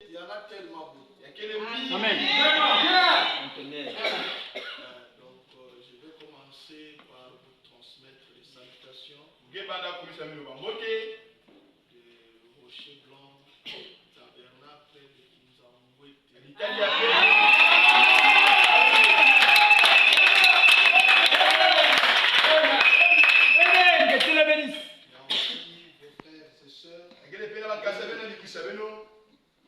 il y en a tellement beaucoup. Amen. Donc, je vais commencer par vous transmettre les salutations de Rocher Blanc, Tabernacle de Kinzambouete. Que Dieu le bénisse. Il y a aussi vos frères et sœurs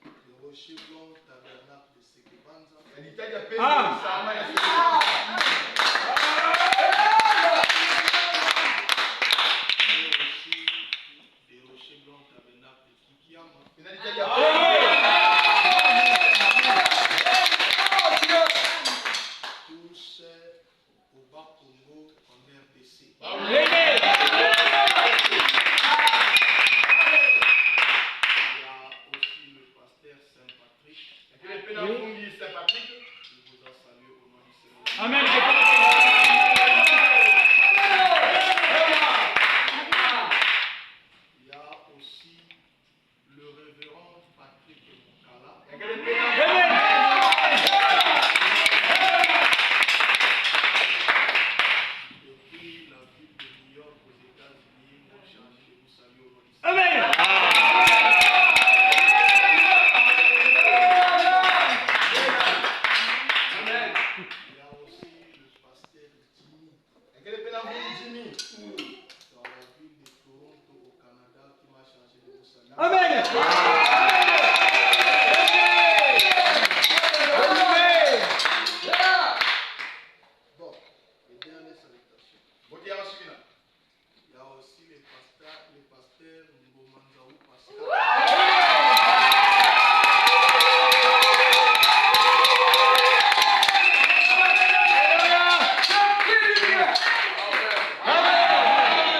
de Rocher Blanc, Tabernacle de Sekebanza. Tous au Bas-Congo en RDC. Il y a aussi le pasteur Saint-Patrick. Je vous a salué au nom du Seigneur. Amen. Il y a aussi le révérend Patrick Mokala. Depuis la ville de New York aux États-Unis, mon chargé de vous saluer au nom du Seigneur. Amen. Il y a aussi le pasteur Jimmy dans la ville de Toronto au Canada qui m'a chargé de vous saluer. Amen. Bon, les dernières salutations. Il y a aussi les pasteurs Ngomanzaou Pascal.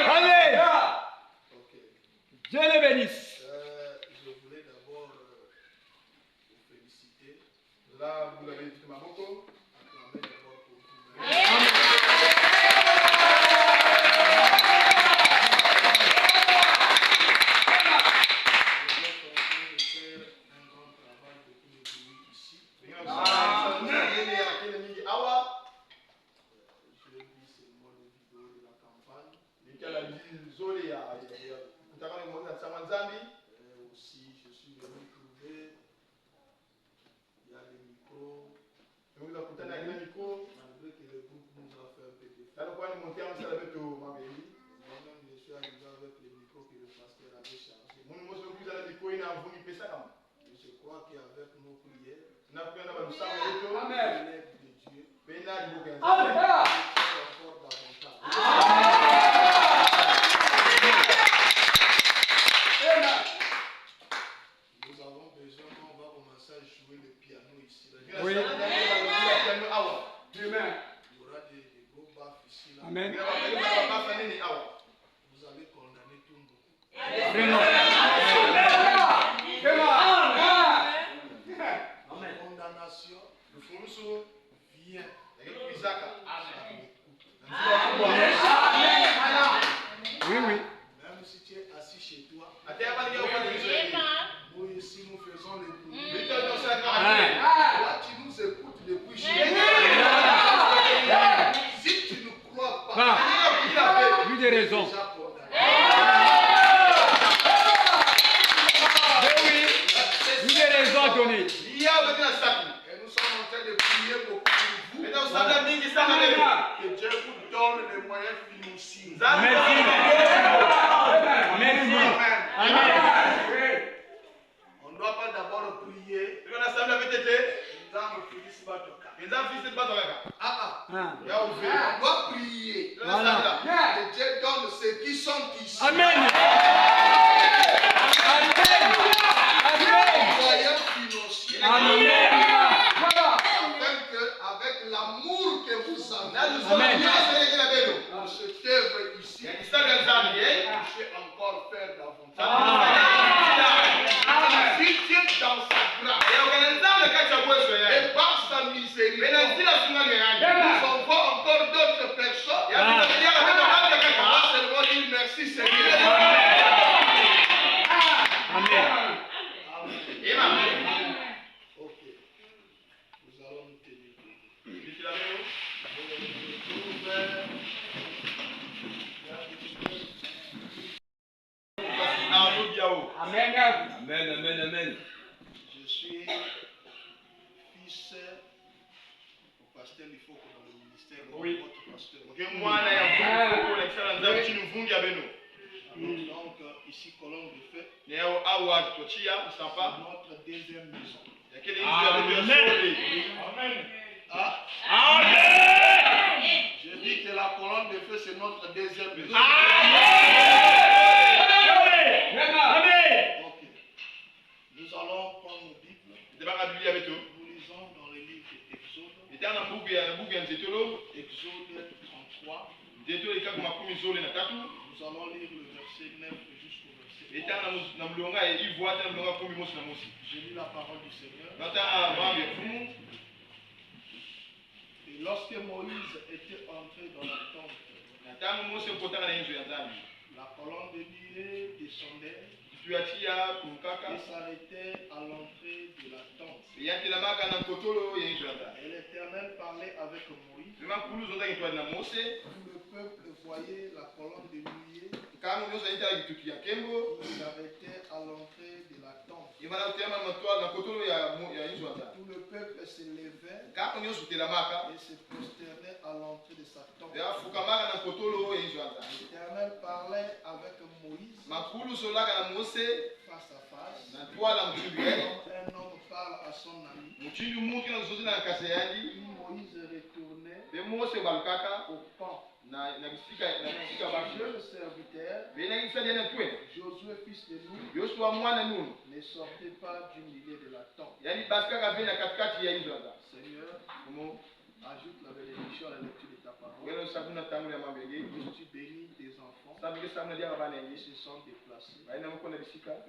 Amen. Ok. Dieu le bénisse. Je voulais d'abord vous féliciter. Acclamer d'abord pour vous. Aussi, je suis venu trouver, il y a des micros, malgré que le groupe nous a fait un peu d'effort. Moi-même, je suis arrivé avec les micros que le pasteur avait chargés. Et je crois qu'avec nos prières, l'aide de Dieu, encore davantage. Nous avons besoin, on va commencer à jouer le piano ici. Oui. Il y aura des gros baffes ici. Là. Amen. Vous allez condamner tout le monde. Vraiment. La condamnation vient. Oui, oui. Même si tu es assis chez toi, nous ici nous faisons les bruits. Toi tu nous écoutes depuis chez toi. Si tu ne crois pas, Lui de raison. déjà condamné. Oui, lui de raison à donner. Et nous sommes en train de prier beaucoup pour vous. Que Dieu vous donne les moyens financiers. Merci. Merci. Amen. On ne doit pas d'abord prier. Ah. On doit prier. Voilà. Que Dieu donne ceux qui sont ici. Amen. Amen. Amen. Moyens financiers. Amen. Afin qu'avec l'amour que vous avez dans cette œuvre ici, vous puissiez encore faire davantage. Si Dieu dans sa grâce et par sa miséricorde nous envoie encore d'autres personnes, on va seulement dire merci Seigneur. Amen. Amen. Amen. Je suis fils au pasteur Lifoko dans le ministère de Oui. votre pasteur. Donc ici, colonne de feu. C'est notre deuxième maison. Amen. Ah. Amen. Je dis que la colonne de feu, c'est notre deuxième maison. Amen. Ok. Nous allons prendre nos Bibles. Nous lisons dans le livre d'Exode. Exode 33. Nous allons lire le verset 9 jusqu'au verset 11. Je lis la parole du Seigneur. Et lorsque Moïse était entré dans la tente, la colonne de nuée descendait et s'arrêtait à l'entrée de la tente. Et l'Éternel parlait avec Moïse. Tout le peuple voyait la colonne de nuée qui s'arrêtait à l'entrée de la tente. Tout le peuple se levait et se prosternait à l'entrée de sa tente. L'Éternel parlait avec Moïse face à face, comme un homme parle à son ami. Puis Moïse retournait au camp. Le serviteur, Josué fils de Nun, ne sortait pas du milieu de la tente. Seigneur, ajoute la bénédiction à la lecture de ta parole. Tu bénis tes enfants qui se sont déplacés.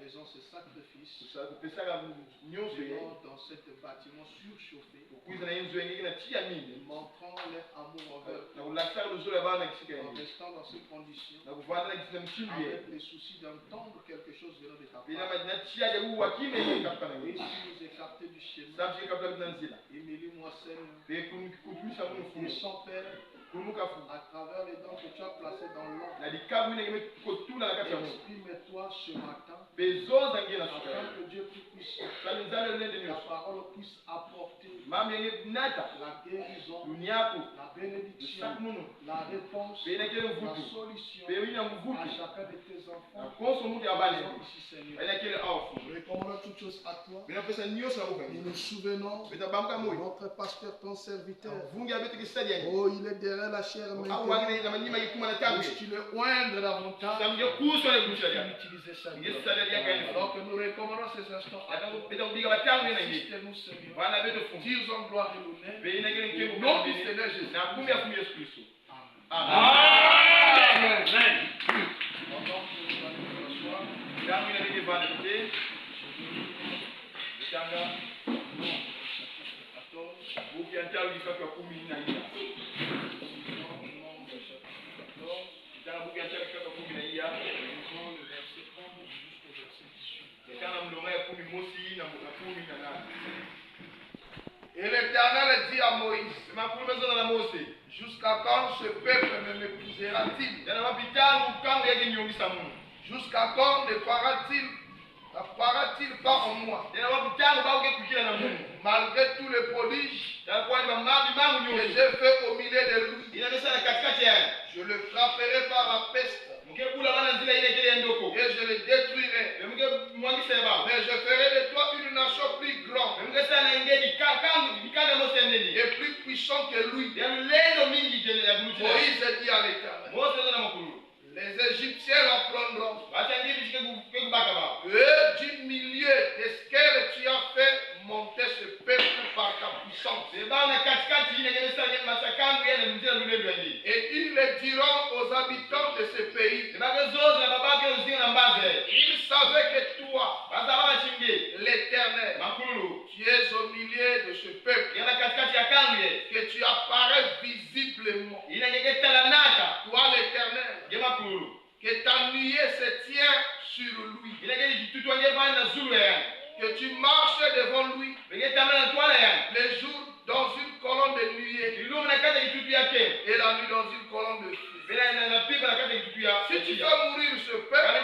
Faisons ce sacrifice dans cet bâtiment surchauffé. Montrons leur amour envers toi. En restant dans ces conditions, avec les soucis d'entendre quelque chose venant de ta part. Et si nous écarter du chemin, émile-moi Seigneur, et son Père, à travers les dents que tu as placées dans l'ombre. Exprime-toi ce matin, afin que Dieu puisse, la parole puisse apporter la guérison, la bénédiction, la réponse, la solution à chacun de tes enfants. Ici, Seigneur. Nous recommandons toutes choses à toi. Et nous souvenons de notre pasteur, ton serviteur. Oh, il est derrière la chair maintenant. Tu le oindre davantage. Tu l'utiliser ça. Alors que nous recommandons ces instants à toi. Assiste-nous, Seigneur. Dis en gloire et l'honneur. Au nom du Seigneur Jésus. Amen. Amen. Pendant que nous allons nous asseoir, et l'Éternel dit à Moïse, jusqu'à quand ce peuple me méprisera-t-il? Jusqu'à quand ne croira-t-il pas en moi? Malgré tous les prodiges que j'ai fait au milieu de lui, je le frapperai par la peste et je le détruirai. Mais je ferai de toi une nation plus grande et plus puissante que lui. Moïse dit à l'Éternel, les Égyptiens la prendront. Et du milieu desquels tu as fait monter ce peuple par ta puissance. Et ils le diront aux habitants de ce pays. Ils savaient que toi, l'Éternel, tu es au milieu de ce peuple, que tu apparais visiblement. Toi, l'Éternel, que ta nuée se tient sur lui, que tu marches devant lui les jours dans une colonne de nuée et la nuit dans une colonne de feu. Si tu fais mourir ce peuple,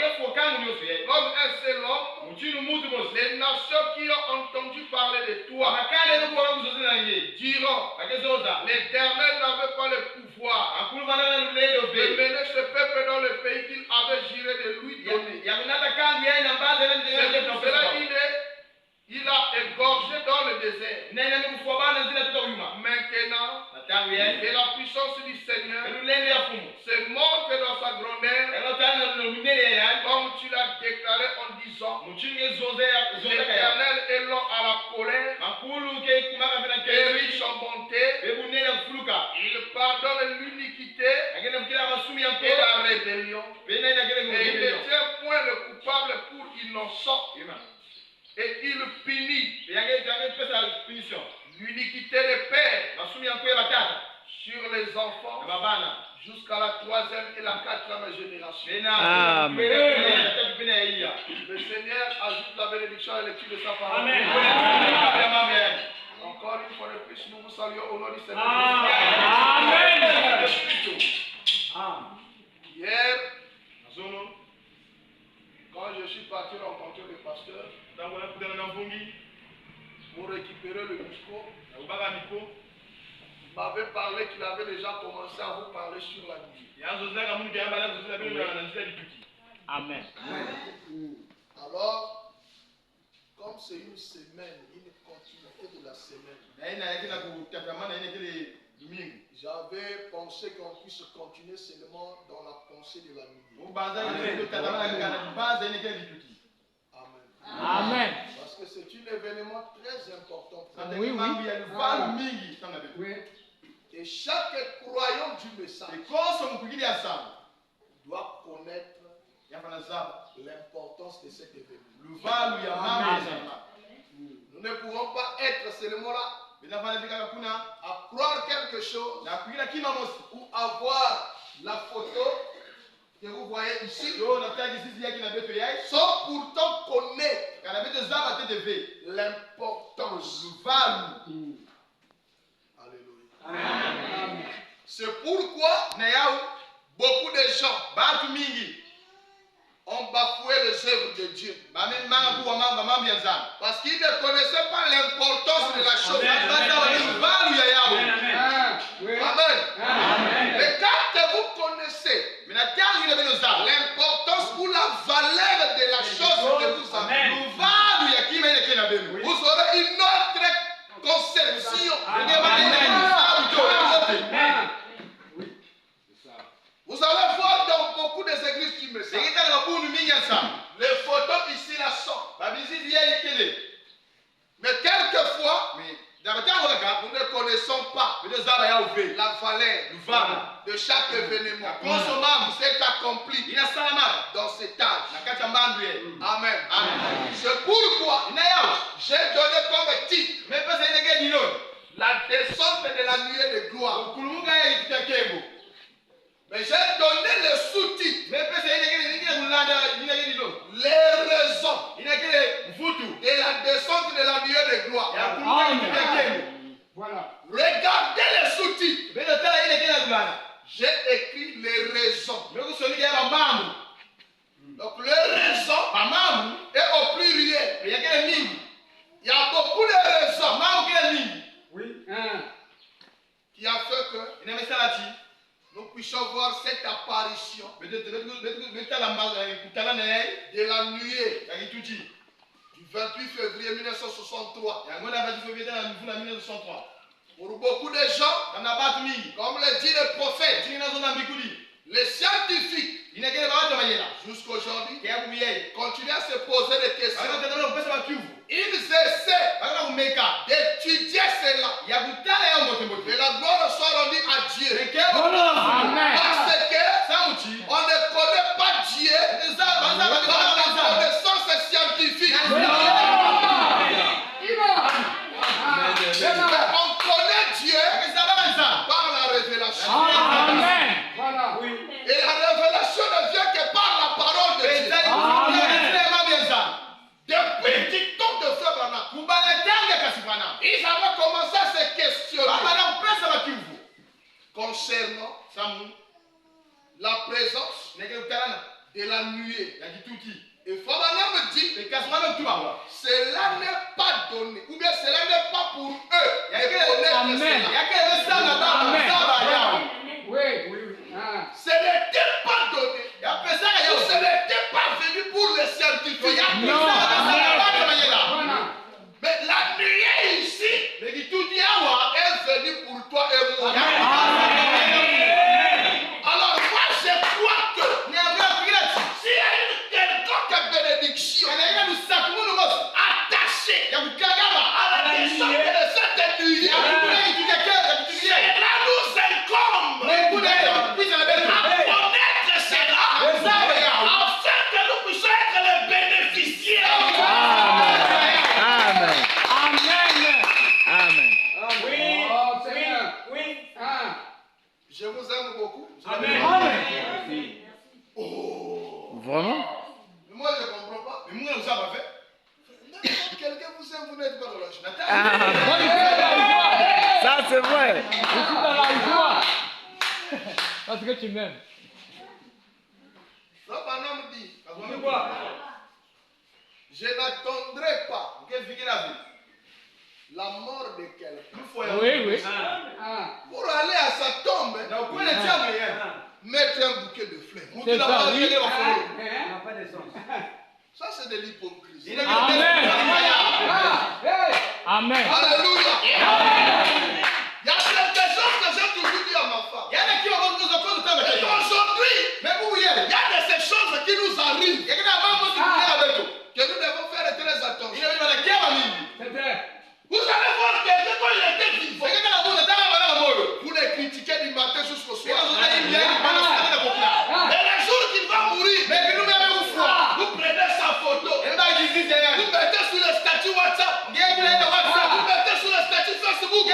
comme un seul homme, les nations qui ont entendu parler de toi diront, l'Éternel n'avait pas le pouvoir de mener ce peuple dans le pays qu'il avait juré de lui donner. C'est pour cela il a égorgé dans le désert. Maintenant, et la puissance du Seigneur se montre dans sa grandeur, comme tu l'as déclaré en disant, l'Éternel est lent à la colère et riche en bonté. Il pardonne l'iniquité et la rébellion. Et il ne tient point le coupable pour innocent. Et il punit l'iniquité des pères sur les enfants jusqu'à la 3e et la 4e génération. Amen. Le Seigneur ajoute la bénédiction à la lecture de sa parole. Amen. Encore une fois de plus, nous vous saluons au nom du Seigneur. Amen. Hier, quand je suis parti rencontrer le pasteur pour récupérer le micro, il m'avait parlé qu'il avait déjà commencé à vous parler sur la nuit. Amen. Alors, comme c'est une semaine, une continuité de la semaine, j'avais pensé qu'on puisse continuer seulement dans la pensée de la nuit. Amen. Parce que c'est un événement très important. Et chaque croyant du message doit connaître l'importance de cet événement. Nous ne pouvons pas être seulement là à croire quelque chose ou avoir la photo que vous voyez ici sans pourtant connaître l'importance. Alléluia. C'est pourquoi beaucoup de gens ont bafoué les œuvres de Dieu. Parce qu'ils ne connaissaient pas l'importance de la chose. Amen. Mais quand vous connaissez l'importance ou la valeur de la chose que vous avez, vous aurez une autre conception. Vous allez voir dans beaucoup des églises du message, les photos ici là sont. Mais quelquefois, nous ne connaissons pas la valeur de chaque événement qui s'est accompli dans cet âge. Amen. C'est pourquoi j'ai donné comme titre la descente de la nuée de gloire. Mais j'ai donné le sous-titre, les raisons de la descente de la nuée de gloire. Regardez le sous-titre. J'ai écrit les raisons. Donc les raisons est au pluriel. Il y a beaucoup de raisons qui a fait que nous puissions voir cette apparition de la nuée du 28 février 1963. Pour beaucoup de gens, comme le dit le prophète, les scientifiques, jusqu'à aujourd'hui, continuent à se poser des questions. Ils essaient d'étudier cela. Que la gloire soit rendue à Dieu. Parce que on ne connaît pas Dieu par la connaissance scientifique. On connaît Dieu par la révélation. Et la révélation ne vient que par la parole de Dieu. Depuis du temps de Frère Branham, ils avaient commencé à se questionner concernant la présence de la nuée. Et Fabana me dit, cela n'est pas donné, ou bien cela n'est pas pour eux. Amen. Ce n'était pas donné. Ce n'était pas venu pour les scientifiques. Mais la nuée ici est venue pour toi et moi. Alors moi je crois que s'il y a une quelconque bénédiction attachée à la descente de cette nuée, cela nous incombe à connaître cela afin que nous puissions être les bénéficiaires. Amen. Amen. Je vous aime beaucoup. Vraiment? Mais moi je ne comprends pas. Même quand quelqu'un vous aime, vous n'êtes pas dans la joie. Ça, c'est vrai. Je suis dans la joie. Parce que tu m'aimes. Rabana me dit, je n'attendrai pas la mort de quelqu'un Oui. pour aller à sa tombe mettre un bouquet de fleurs. C'est ça, oui. Ça c'est de l'hypocrisie. Amen. Alléluia. Il y a quelque chose que j'ai toujours dit à ma femme. Et aujourd'hui, il y a de ces choses qui nous arrivent que nous devons faire très attention. Vous allez voir quelqu'un quand il était vivant. Vous les critiquez du matin jusqu'au soir. Et le jour qu'il va mourir, vous prenez sa photo. Vous mettez sur le statut WhatsApp. Vous mettez sur le statut Facebook.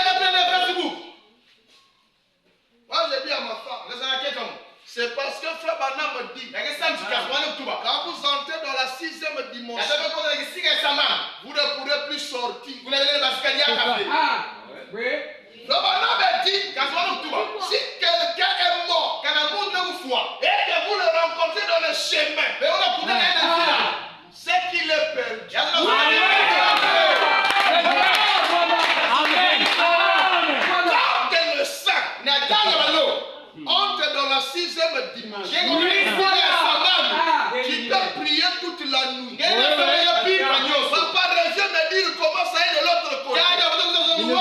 Moi j'ai dit à ma femme, c'est parce que Frère Bana me dit, quand vous entrez dans la 6e dimension, vous ne pourrez plus sortir. Frère Bana me dit, si quelqu'un est mort et que vous le rencontrez dans le chemin, c'est qu'il est perdu. Quand le sang entre dans la 6e dimension, tu peux prier toute la nuit. Papa revient me dire comment ça est de l'autre côté. Il ne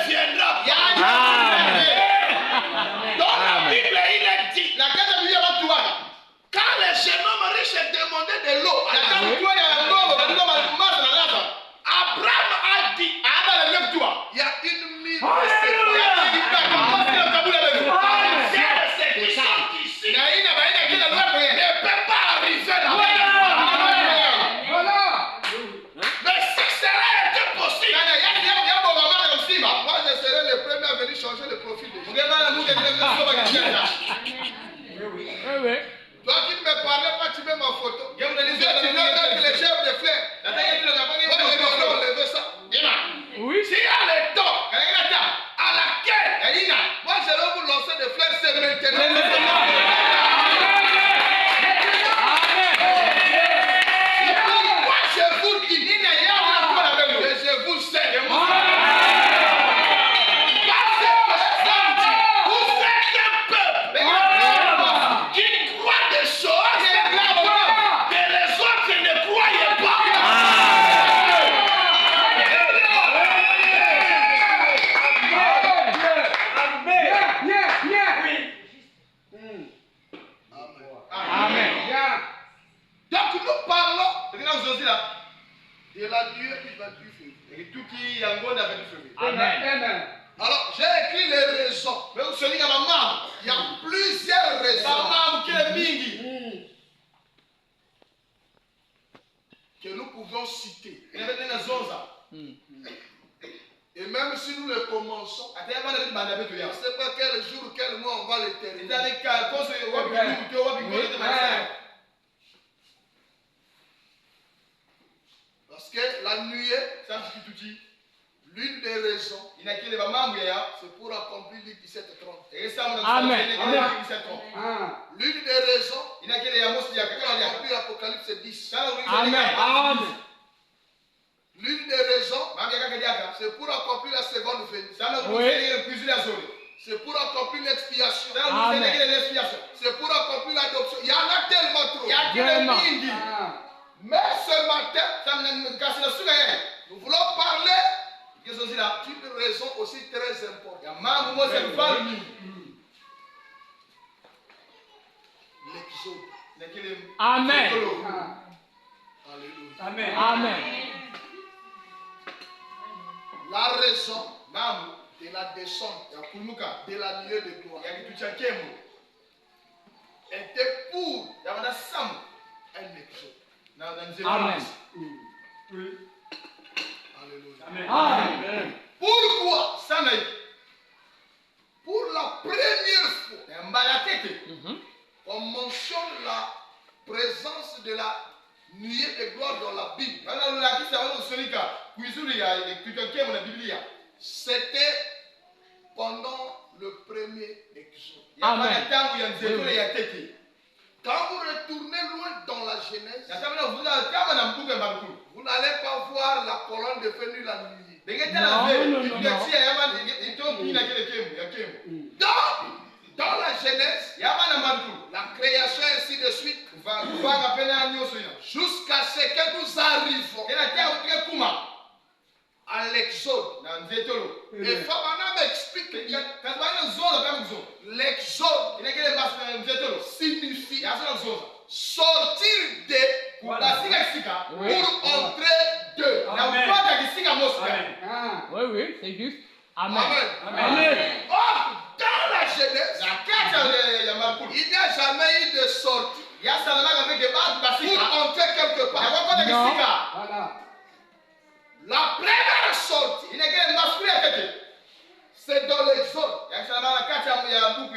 viendra pas. Dans la Bible, il est dit, quand les jeunes hommes riches demandaient de l'eau, Abraham a dit, il y a une mine de ici ne peut pas arriver là-bas. Mais si cela était possible, moi je serais le premier à venir changer le profil des gens. Oui. Toi qui ne me parlais pas, tu mets ma photo. Tu veux mettre les chefs de fleurs. On lever ça. Oui. S'il y a le temps à laquelle moi je vais vous lancer des fleurs, c'est maintenant. Moi je vous dis, que je vous sais. Parce que vous êtes un peuple qui croit des choses que les autres ne croyaient pas. Amen. Donc nous parlons de la nuée du 28 février. Amen. Alors j'ai écrit les raisons. Il y a plusieurs raisons que nous pouvons citer. Et même si nous le commençons, je ne sais pas quel jour, quel mois on va le terminer. Parce que la nuée, L'une des raisons, c'est pour accomplir les 17:30. Amen. L'une des raisons, pour accomplir l'Apocalypse 10. Amen. L'une des raisons, c'est pour accomplir la seconde venue. Oui. C'est pour accomplir l'expiation. Amen. C'est pour accomplir l'adoption. Il y en a tellement trop. Vraiment. Mais ce matin, nous voulons parler d'une raison aussi très importante. L'exode. Amen. Alléluia. Amen. Amen. La raison de la descente de la nuée de gloire était pour un exode. Amen. Alléluia. Amen. Pourquoi? Pour la première fois, on mentionne la présence de la nuée de gloire dans la Bible. C'était pendant le premier exode. Amen. Quand vous retournez loin dans la Genèse, vous n'allez pas voir la colonne de feu ni la nuée. Dans la Genèse, la création ainsi de suite, jusqu'à ce que nous arrivons à l'exode. Et Fabana m'explique que l'exode signifie sortir de pour entrer de. Oui, c'est juste. Amen. Amen. Or, dans la Genèse, il n'y a jamais eu de sortie pour entrer quelque part. La première sortie, c'est dans l'exode.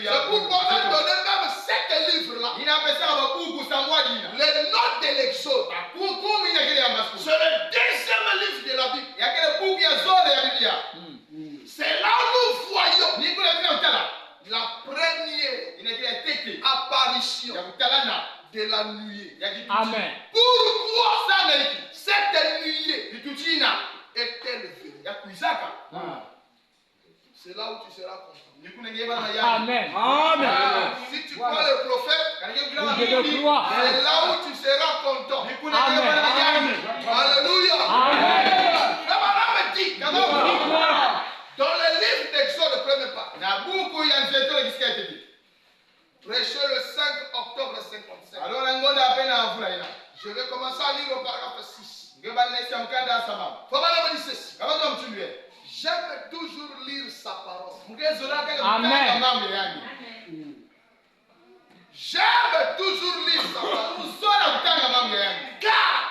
C'est pourquoi on a donné même 7 livres-là. Le nom de l'exode. C'est le deuxième livre de la Bible. C'est là où nous voyons la première apparition de la nuée. Amen. Pourquoi cette nuée est-elle venue? C'est là où tu seras content. Amen. Amen. Si tu crois le prophète, Je le crois. c'est là où tu seras content. Amen. Alléluia. Amen. La Bible dit dans le livre d'Exode, première part, prêché le 5 octobre 57. Je vais commencer à lire au paragraphe 6. Faut me dire ceci. J'aime toujours lire sa parole. Amen. J'aime toujours lire sa parole. Car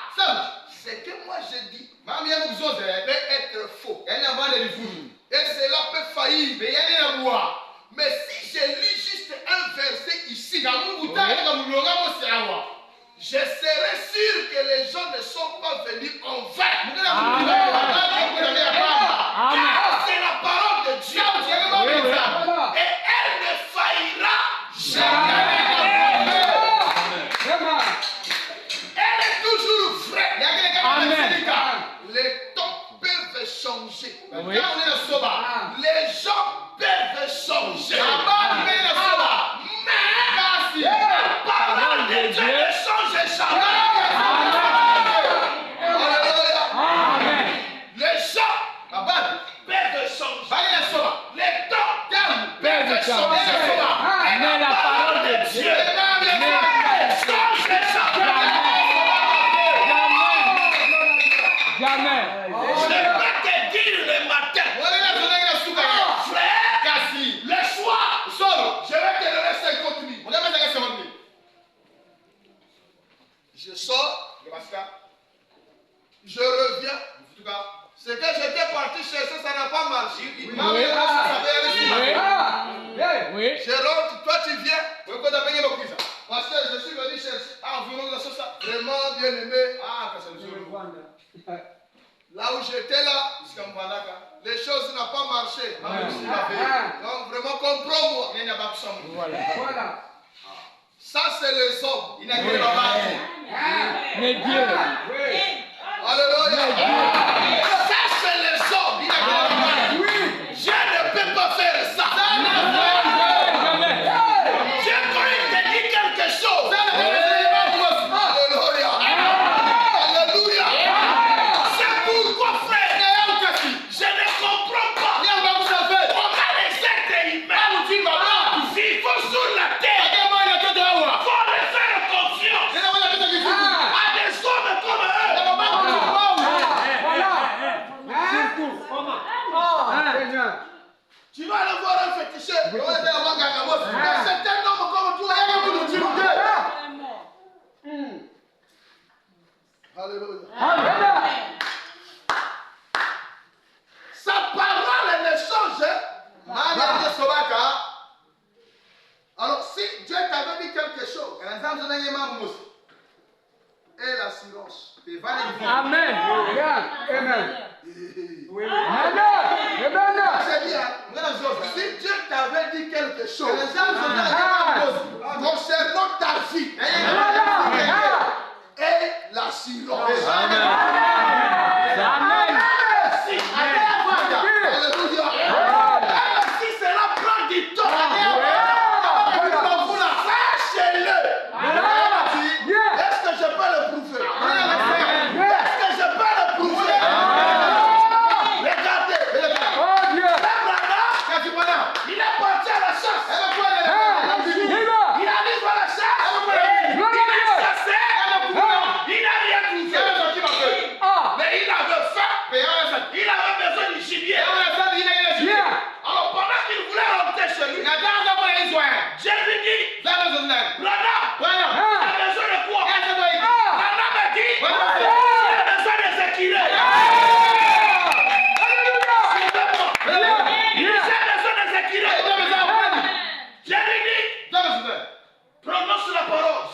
ce que moi je dis peut être faux. Et cela peut faillir. Mais si je lis juste un verset ici, je serai sûr que les gens ne sont pas venus en vain. Car c'est la parole de Dieu. Et elle ne faillira jamais. Elle est toujours vraie. Amen. Les temps peuvent changer. Oui. Les gens peuvent changer. Mais la parole de Dieu ne change jamais. Alléluia. Amen. Les gens peuvent changer. Les temps peuvent changer. Mais la parole de Dieu ne change jamais. jamais. Je vais te dire le matin. Frère, le soir, je vais te donner 50 000. Je sors, je reviens. Ce que j'étais parti chercher, ça n'a pas marché. Oui. Je rentre, toi tu viens. Parce que je suis venu chercher. Vraiment bien aimé. Là où j'étais là, les choses n'ont pas marché. Donc vraiment comprends-moi. Voilà. Ça c'est les hommes. Mais Dieu. Alléluia. Ça c'est les hommes. Je ne peux pas faire ça. J'ai connu te dire quelque chose. Alléluia. Alléluia. C'est pourquoi, frère, je ne comprends pas comment les êtres humains vivent sur la terre. Il faut leur faire confiance à des hommes comme eux. Tu vas aller voir un féticheur. C'est un homme comme toi. Alléluia. Sa parole ne change. Alors si Dieu t'avait dit quelque chose, et l'assurance. Amen. Amen. Si Dieu t'avait dit quelque chose concernant ta vie et l'assurance. Amen. Alléluia. Si cela prend du temps, sachez-le. Est-ce que je peux le prouver? Est-ce que je peux le prouver? Regardez. Il est parti à la chasse. Il arrive à la chasse. Il a chassé. Il n'a rien trouvé. Mais il avait faim. Il avait besoin du gibier. Alors pendant qu'il voulait rentrer chez lui, Dieu lui dit, Branham, tu as besoin de quoi? Branham a dit, j'ai besoin des écureuils. Il dit, j'ai besoin des écureuils. Je lui dis, prononce la parole.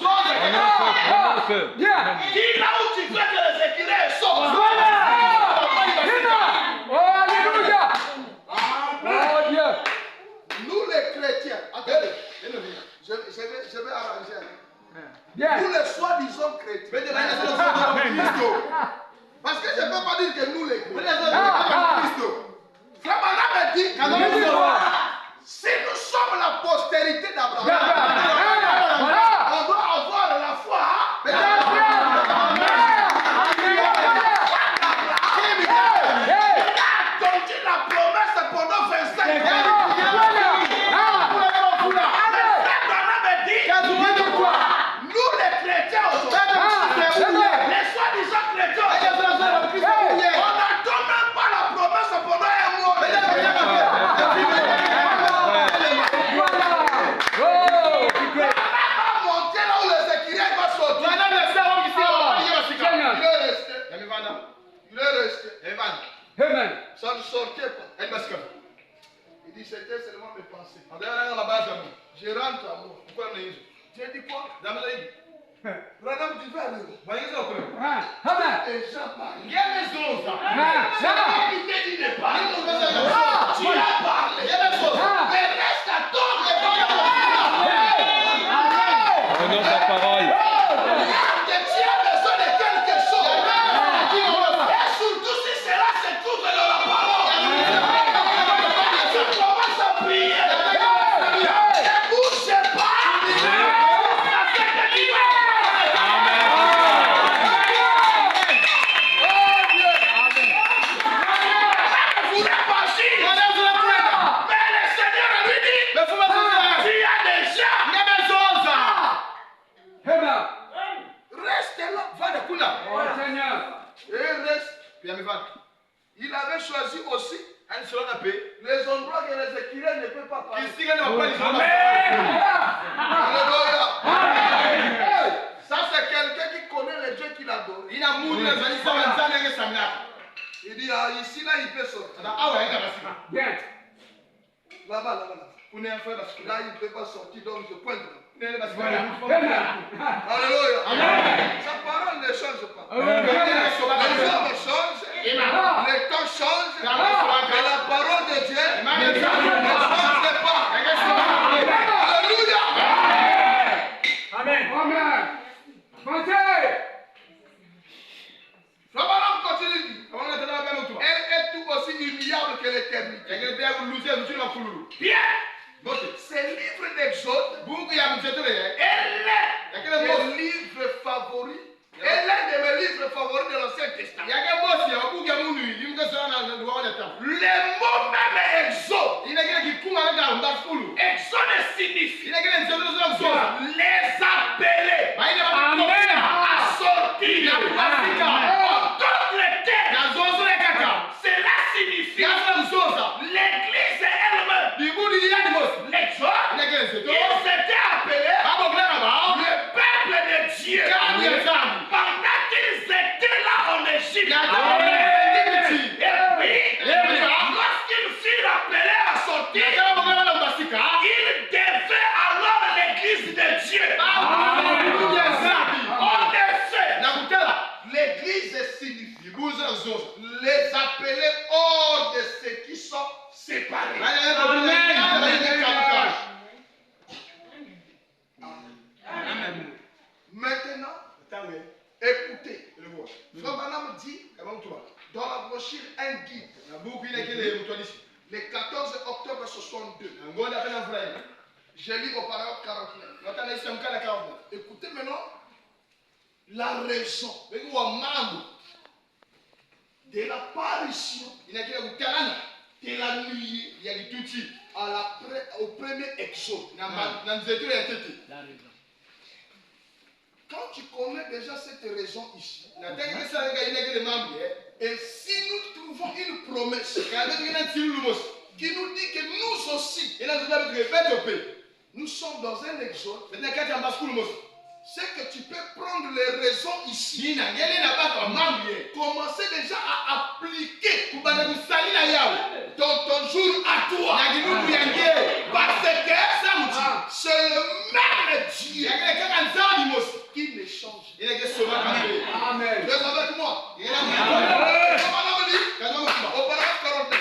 Dis là où tu veux que les écureuils sortent. Nous les chrétiens, attendez, je vais arranger. Nous les soi-disant chrétiens. Parce que je ne peux pas dire que nous les chrétiens. Frère Branham a dit, si nous sommes la postérité d'Abraham, on doit avoir la foi. Attendu la promesse pendant 25 ans. Nous les chrétiens les soi-disant chrétiens, on n'attend même pas la promesse pendant un mois. On va monter là où les écureuils vont sortir. Il est resté. Ça ne sortait pas. Il dit c'était seulement mes pensées. Je rentre à moi. J'ai dit quoi? Branham, tu vas aller où? Et Jean parle. Qui t'a dit de parler? Tu as parlé. Mais reste à toi. Prenons ta parole. Que tu as besoin de quelque chose. Et surtout si cela se trouve dans la parole. Tu commences à prier. Ne bouge pas. Il avait choisi aussi les endroits que les écureuils ne peuvent pas passer. Alléluia. Ça c'est quelqu'un qui connaît le Dieu qu'il adore. Il dit ici là il peut sortir. Là-bas. Là il ne peut pas sortir donc je pointe là. Alléluia. Sa parole ne change pas. Les hommes changent, les temps changent, mais la parole de Dieu ne change pas. Alléluia. Amen. Abraham continue de dire, elle est tout aussi humiliable que l'éternité. Bien. Ce livre d'Exode est mon livre favori. Et l'un de mes livres favoris de l'Ancien Testament. Le mot même Exode. Exode signifie les appeler à sortir. En d'autres termes, cela signifie l'église elle-même. L'exode, il s'était appelé le peuple de Dieu. Pendant qu'ils étaient là en Égypte. Et puis, lorsqu'ils furent appelés à sortir, ils devaient alors l'église de Dieu. En effet, l'église signifie les appeler hors de ceux qui sont séparés. Maintenant, écoutez, Frère Branham dit dans la brochure un guide, le 14 octobre 62, je lis au paragraphe 49. Écoutez maintenant la raison de l'apparition de la nuit au premier exode. Quand tu connais déjà cette raison ici, et si nous trouvons une promesse qui nous dit que nous aussi, nous sommes dans un exode, c'est que tu peux prendre les raisons ici, commencer déjà à appliquer dans ton jour à toi. Parce que c'est le même Dieu qui ne change. Amen. Vous êtes avec moi? Au paragraphe 49.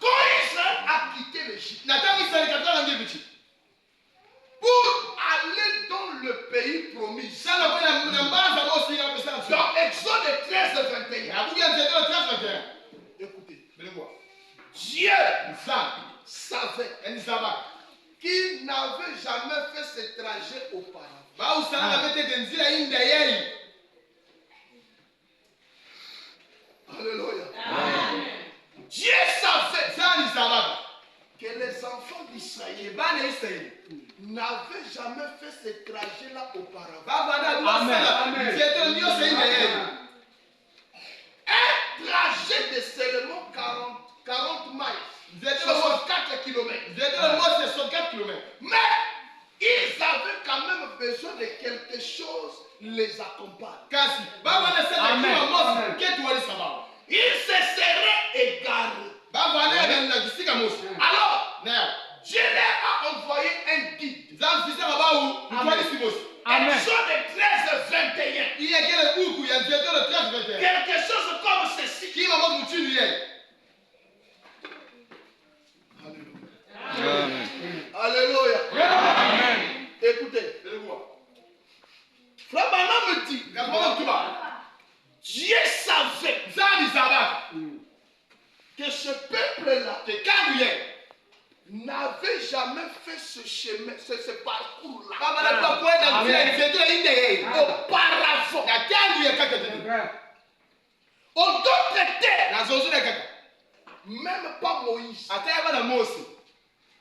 Quand Israël a quitté l'Égypte pour aller dans le pays promis, dans Exode 13-21, écoutez, Dieu savait qu'il n'avait jamais fait ce trajet auparavant. Alléluia. Dieu savait que les enfants d'Israël n'avaient jamais fait ce trajet-là auparavant. Un trajet de seulement 40 miles. 64 kilomètres. Mais ils avaient quand même besoin de quelque chose les accompagne. Ils se seraient égarés. Alors, Dieu leur a envoyé un guide. Exode 13-21. Quelque chose comme ceci. Alléluia. Amen. Écoutez. Frère Branham me dit, Dieu savait que ce peuple-là n'avait jamais fait ce chemin, ce parcours-là. Auparavant. En d'autres terres, même pas Moïse.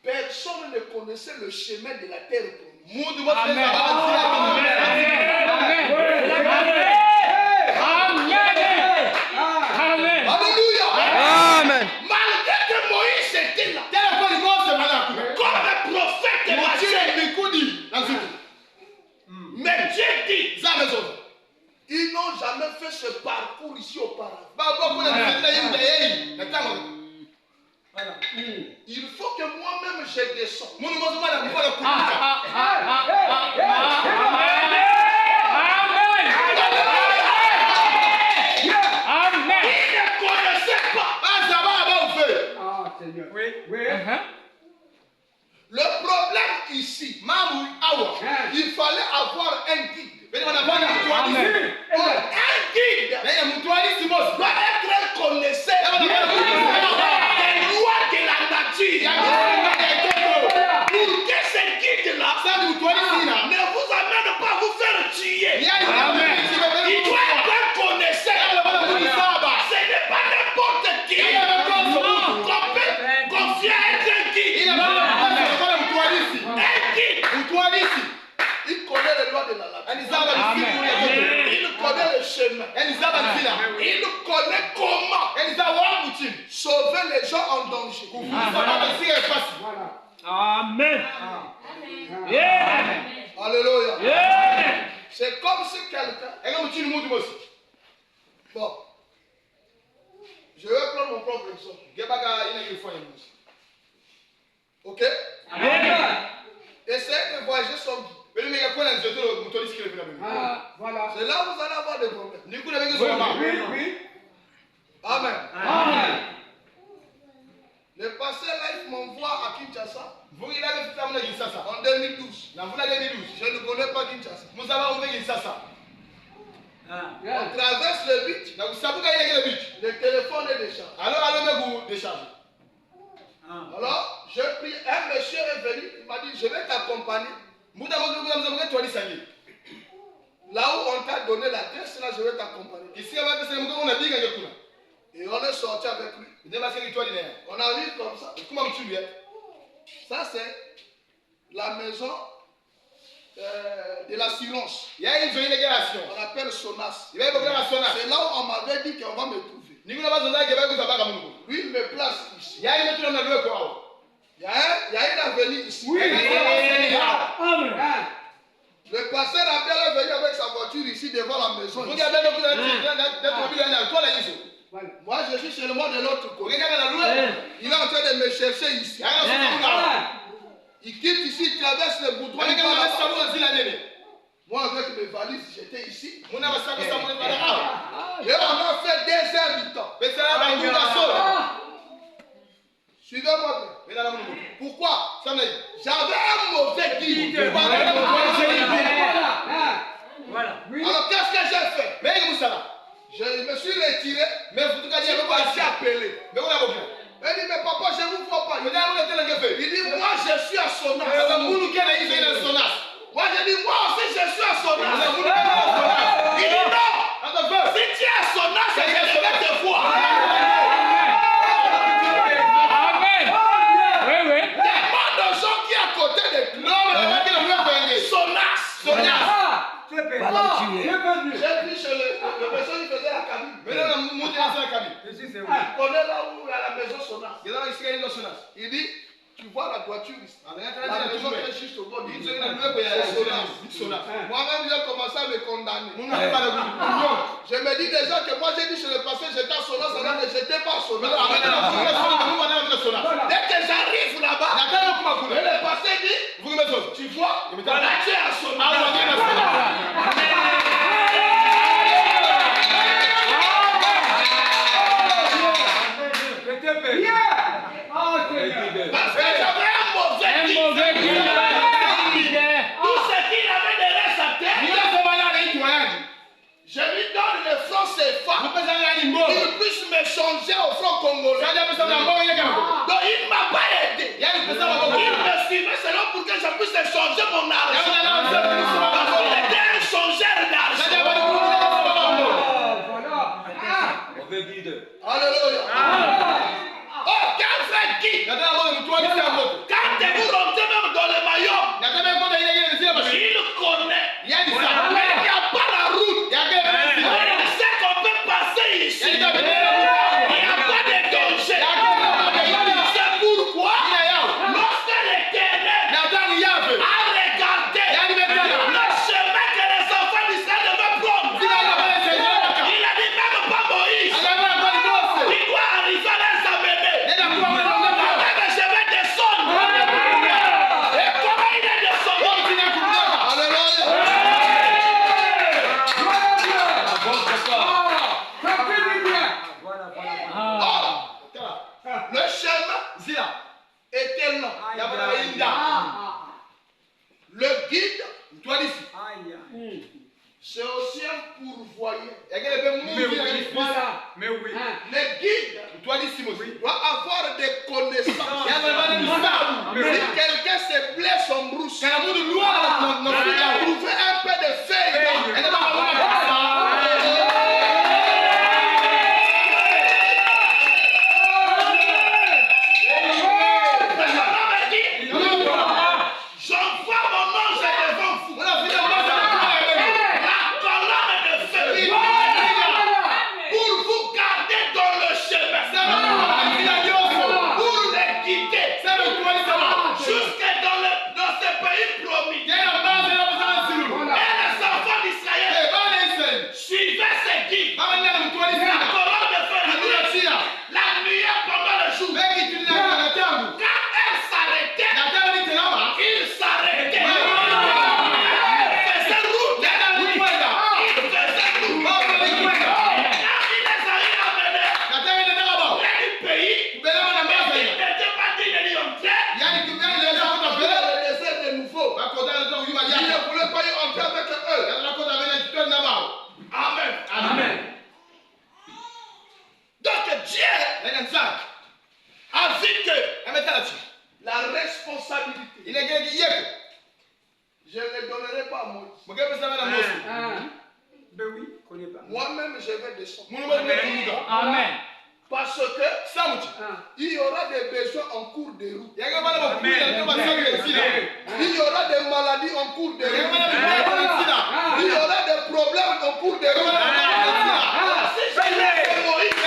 Personne ne connaissait le chemin de la terre promise. Alléluia. Amen. Malgré que Moïse était là, comme le prophète majeur, mais Dieu dit, ils n'ont jamais fait ce parcours ici auparavant. Il faut que moi-même je descende. Le problème ici, il fallait avoir un guide. Un guide doit être connaisseur des lois de la nature. Pour que ce guide-là ne vous amène pas à vous faire tuer. Il doit être un connaisseur. Ce n'est pas n'importe qui qu'on peut confier à un guide. Il connaît les lois de la nature. Il connaît le chemin. Il connaît comment sauver les gens en danger. Amen. Alléluia. Yeah. C'est comme si quelqu'un. Bon. Je vais prendre mon propre exemple. Ok? Essayez de voyager sans guide. C'est là où vous allez avoir des problèmes. Oui. Amen. Le pasteur là, il m'envoie à Kinshasa en 2012. Je ne connais pas Kinshasa. On traverse le beach. Le téléphone est déchargé. Alors, j'ai pris un monsieur est venu, il m'a dit, je vais t'accompagner. Là où on t'a donné l'adresse, là, je vais t'accompagner. Et on est sorti avec lui. On arrive comme ça. Ça, c'est la maison de l'assurance. On appelle Sonas. C'est là où on m'avait dit qu'on va me trouver. Lui, il me place ici. Il y a une avenue ici. Le pasteur Abel est venu avec sa voiture ici devant la maison. Ici. Moi, je suis seulement de l'autre côté. Il est en train de me chercher ici. Il quitte ici, il traverse le boudoir. Moi, avec mes valises, j'étais ici. Et on a fait 2 heures du temps. Suivez-moi bien. Pourquoi? J'avais un mauvais guide. Alors, qu'est-ce que j'ai fait? Je me suis retiré. Je suis parti appeler. Il dit, mais papa, je ne vous vois pas. Il dit, moi, je suis à Sonas. Moi, je dis, moi aussi, je suis à Sonas. Il dit, non. Si tu es à Sonas, je vais te voir. Demande aux gens qui est à côté de Sonas. J'ai pris chez le monsieur qui faisait la cabine. Il connaît là où il y a la maison Sonas. Il dit, tu vois la voiture ici. La maison est juste au bord du Sonas. Moi-même, j'ai commencé à me condamner. Je me dis déjà que moi, j'ai dit chez le passé, j'étais à Sonas, alors que je n'étais pas à Sonas. Dès que j'arrive là-bas, le passé dit, tu vois, là, tu es à Sonas. Parce que j'avais un mauvais guide. Tout ce qu'il avait derrière sa tête, je lui donne le franc CFA. Il puisse me changer au franc congolais. Donc il ne m'a pas aidé. Il me suivait seulement pour que je puisse changer mon argent. Parce qu'il était un changeur d'argent. Alléluia. Oh, quel vrai guide. Quand vous rentrez même dans le maillot, il connaît. Il n'y a pas la route. Il sait qu'on peut passer ici. Il n'y a pas de danger. C'est pourquoi, lorsque l'Éternel a regardé le chemin que les enfants d'Israël devaient prendre, il a dit même pas Moïse. Il doit arriver à les amener. Mais oui. Le guide doit avoir des connaissances. Si quelqu'un se blesse en brousse, il a trouvé un peu de feuilles. Je ne le donnerai pas à Moïse. Moi-même, je vais descendre. Amen. Parce que il y aura des besoins en cours de route. Il y aura des maladies en cours de route. Il y aura des problèmes en cours de route. Si je laisse Moïse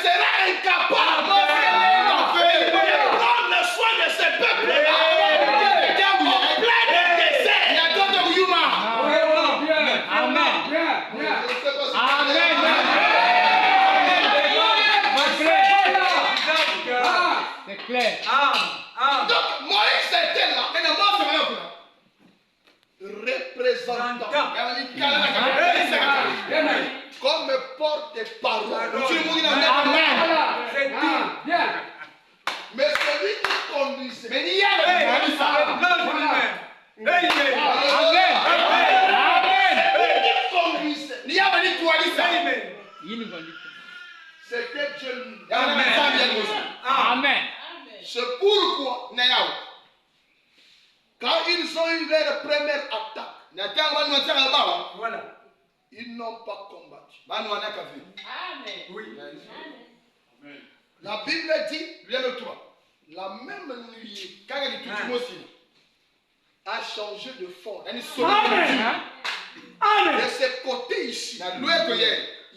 sera incapable de prendre soin de ce peuple-là. Donc Moïse était là, représentant comme porte-parole. Mais celui qui conduisait, c'était Dieu lui. Amen. C'est pourquoi, quand ils ont eu leur première attaque, ils n'ont pas combattu. La Bible dit, la même nuit a changé de forme. De ce côté ici,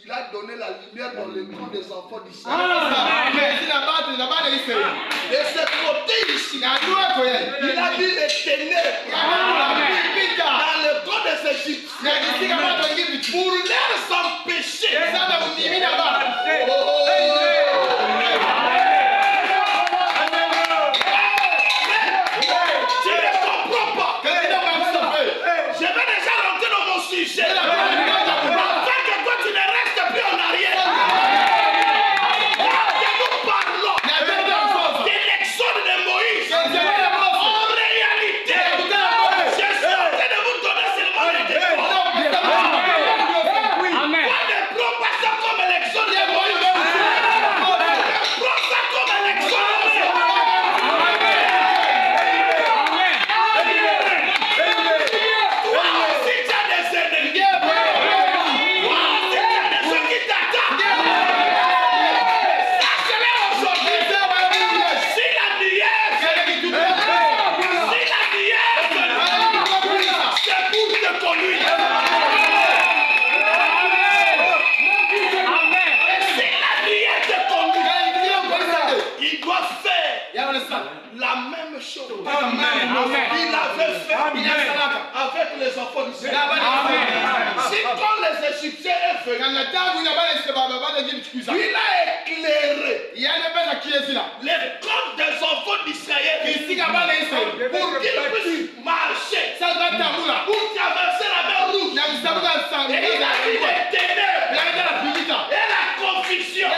il a donné la lumière dans le camp des enfants d'Israël. De ce côté ici, il a mis les ténèbres dans le camp des Égyptiens pour les empêcher. Tu ne comprends pas. Je vais déjà rentrer dans mon sujet. Afin que toi tu ne restes plus en arrière. Nous parlons de l'exode de Moïse. En réalité, je suis en train de vous donner seulement les défauts. Amen. Moi, ne prends pas ça comme l'exode de Moïse. Prends ça comme l'exode de Moïse. Toi aussi, tu as des ennemis. Toi aussi, tu as des gens qui t'attaquent. Sache-le aujourd'hui. Si la lumière c'est pour te conduire. Et si la lumière te conduit, il doit faire la même chose. Amen. Il avait fait avec les enfants d'Israël. Si quand les Égyptiens est venu, il a éclairé les côtes des enfants d'Israël pour qu'ils puissent marcher, pour traverser la mer rouge. Et il a mis les ténèbres et la confusion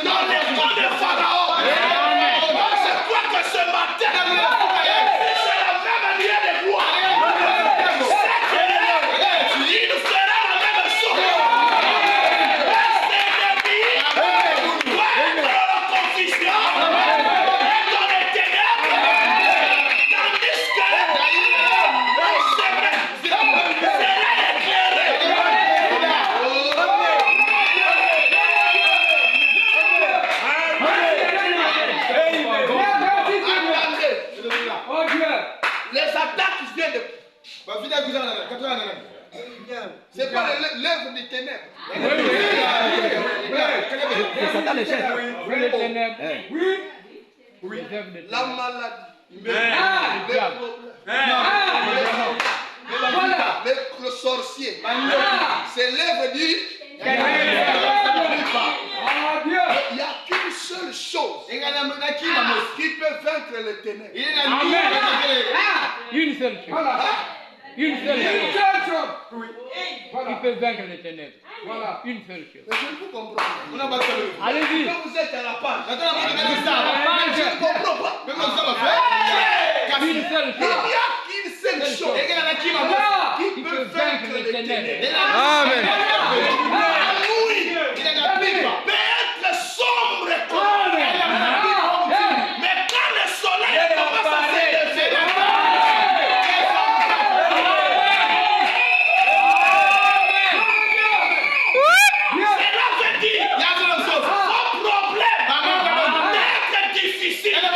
dans les camps de Pharaon. Moi, je crois que ce matin, c'est la même lumière de gloire. Il fera la même chose. dans les chaises. Oui, les ténèbres. Oui. Oui. Les œuvres de La ténèbres. maladie. Le diable. Voilà. Le sorcier. C'est l'œuvre du. Il n'y a qu'une seule chose qui peut vaincre les ténèbres. Amen. Une seule chose. Une seule chose. Qui peut vaincre les ténèbres. Voilà. Une seule chose. Mais je ne vous comprends pas. Allez-y. Quand vous êtes à la page, je Page. ne comprends pas. Une seule Il n'y chose. a qu'une seule chose qui peut vaincre les ténèbres. Amen. La nuit peut être sombre comme mais quand le soleil commence à s'élever, cela veut dire vos problèmes d'être difficiles,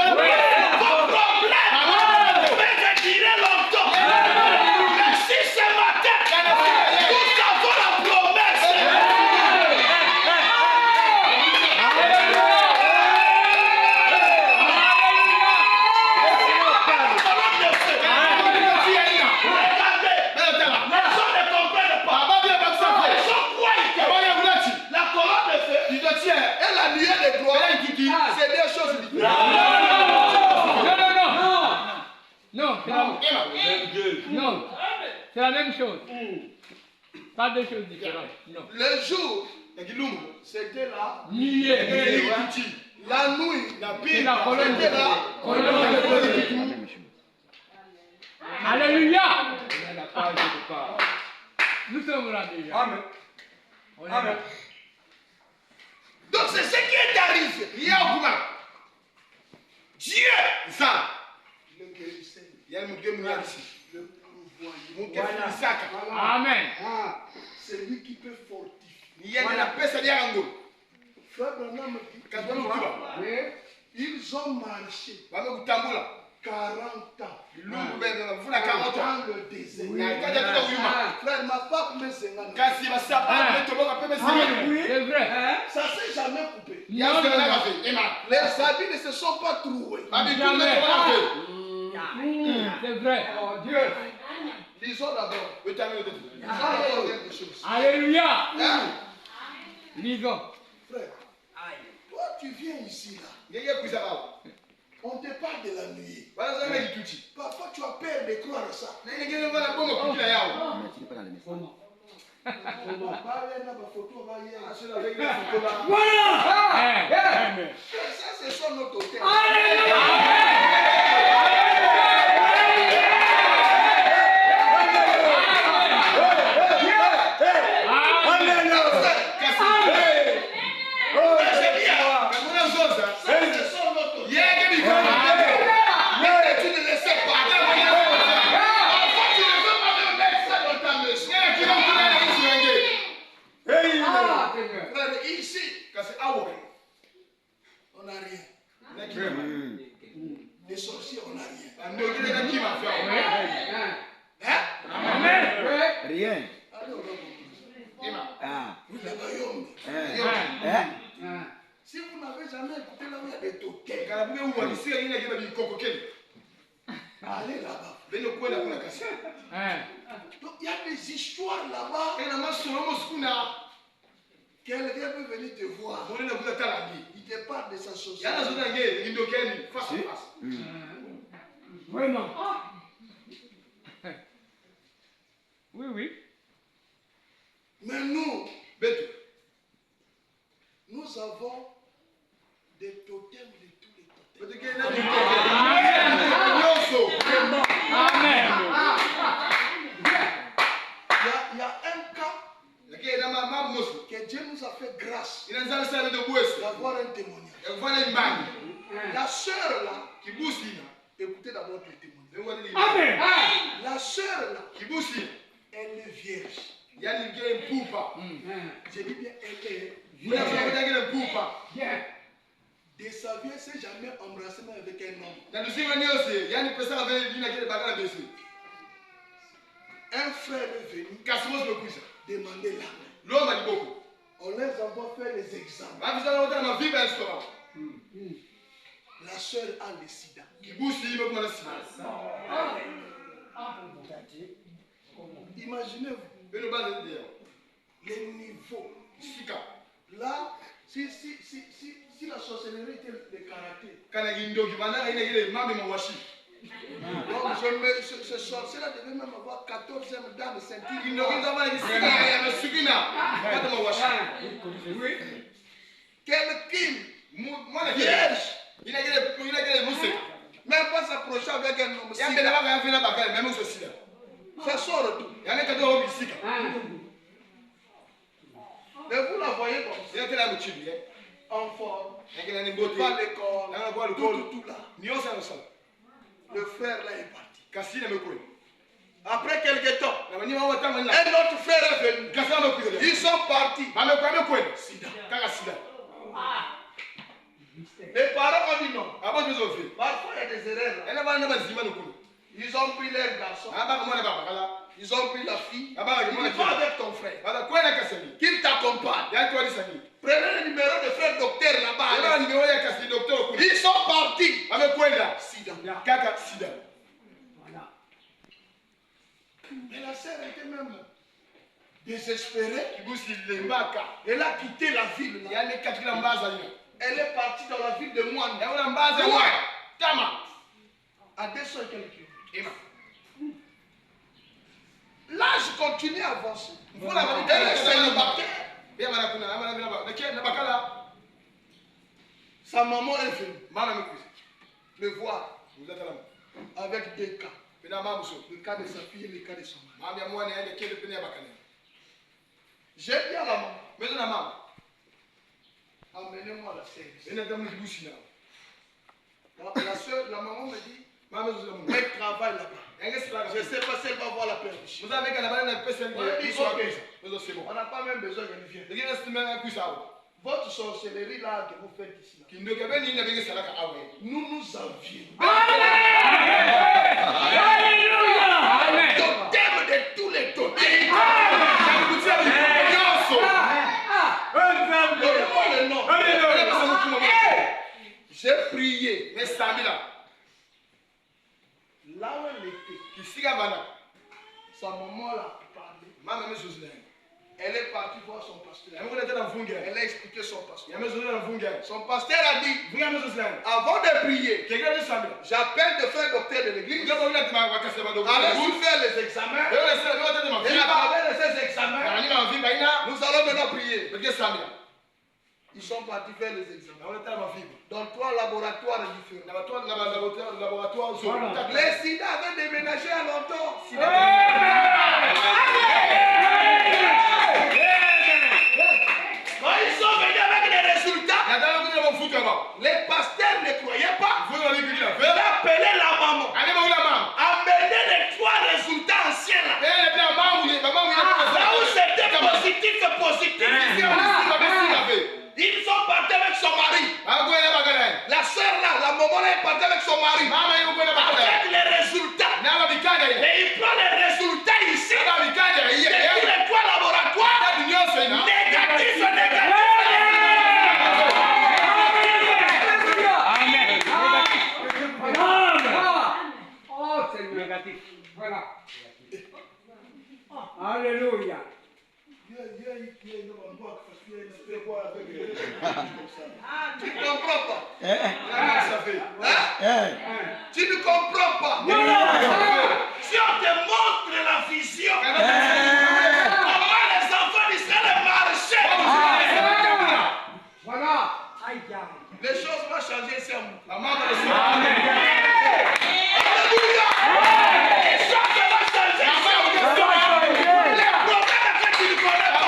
vos problèmes peuvent durer longtemps. Mais si ce matin, nous avons la promesse, et la nuée de gloire, c'est deux choses différentes. Non, non, c'est la même chose. Pas deux choses différentes. Non. Le jour, c'était la Nuée. la nuit, C'est la colonne c'était la de Alléluia. Nous sommes là déjà. Amen. On est là. Amen. Donc c'est ce qui est arrivé. Dieu, ça, le guérisseur, le pourvoyeur, Amen. c'est lui qui peut fortifier. Frère Branham dit, ils ont marché 40 ans dans le désert. Frère, ma femme me zengane. C'est vrai. Ça s'est jamais coupé. Non, non, non. Les habits ne se sont pas troués. C'est vrai. Lisons d'abord. Lisons d'abord quelque chose. Alléluia. Lisons. Frère, toi tu viens ici là. On te parle de la nuit. Parfois tu as peur de croire ça. Ça c'est son notre hôtel. Ici, on n'a rien. Des sorciers, on n'a rien. Hein? Rien. Allez au royaume. Ah. Vous le royaume. Si vous n'avez jamais écouté là où il y a des toquets, allez là-bas. Donc il y a des histoires là-bas. Quelqu'un peut venir te voir. Il te parle de sa société. Vraiment. Oui, oui. Mais nous avons des totems de tous les totems. Amen. Il y a un cas que Dieu nous a fait grâce d'avoir un témoignage. La sœur là, écoutez d'abord le témoignage. Amen. La sœur là, elle est vierge. J'ai dit bien, elle est vierge. De sa vie, elle ne s'est jamais embrassée avec un homme. Un frère est venu demander l'argent. On les envoie faire les examens. La soeur a le sida. Imaginez-vous les niveaux. Là, si la sorcellerie était le karaté. Donc ce sorcier-là devait même avoir 14e dan de ceinture. Quelqu'un vierge. Même pas s'approcher avec un homme. C'est son retour. Mais vous la voyez comme ça. En forme. Pas l'école. Tout là. Le frère là est parti. Après quelques temps, un autre frère est venu. Ils sont partis. Sida. Les parents ont dit non. Parfois il y a des erreurs. Ils ont pris leur garçon. Ils ont pris la fille. Ils vont avec ton frère. Qu'il t'accompagne. Prenez le numéro de frère docteur là-bas. Ils sont partis. Sida. Mais la sœur était même désespérée. Elle a quitté la ville. Elle est partie dans la ville de Moine. À 200 et quelques kilomètres. L'âge continue à avancer. Elle est célibataire. Sa maman est venue me voir avec deux cas. Le cas de sa fille et le cas de son mari. J'ai dit à la maman, amenez-moi la sœur. La maman me dit, elle travaille là-bas. Je ne sais pas si elle va voir la perdition. On n'a pas même besoin qu'elle vienne. Votre sorcellerie là que vous faites ici, là, nous nous envions. Totem de tous les totems. Donnez-moi le nom. J'ai prié. Là où elle était, sa maman l'a parlé. Elle est partie voir son pasteur. Elle a expliqué son pasteur. Son pasteur a dit, avant de prier, j'appelle de faire docteur de l'église. Allez-y faire les examens. Et à travers ces examens, nous allons maintenant prier. Ils sont partis faire les examens dans 3 laboratoires différents. Les sida avaient déménagé à longtemps. Quand ils sont venus avec les résultats, les pasteurs ne croyaient pas. Ils appelaient la maman. Amenez les 3 résultats anciens là. Là où c'était positif. Ils sont partis avec son mari. La soeur là, la maman là est partie avec son mari. Avec les résultats. Et il prend les résultats ici. De tous les 3 laboratoires. Négatif. Négatif. Voilà. Alléluia. Tu ne comprends pas. Tu ne comprends pas. Si on te montre la vision, comment les enfants d'Israël marchaient. Voilà. Les choses vont changer ici à moi. Alléluia. Les choses vont changer ici à moi. Les problèmes que tu ne connais pas.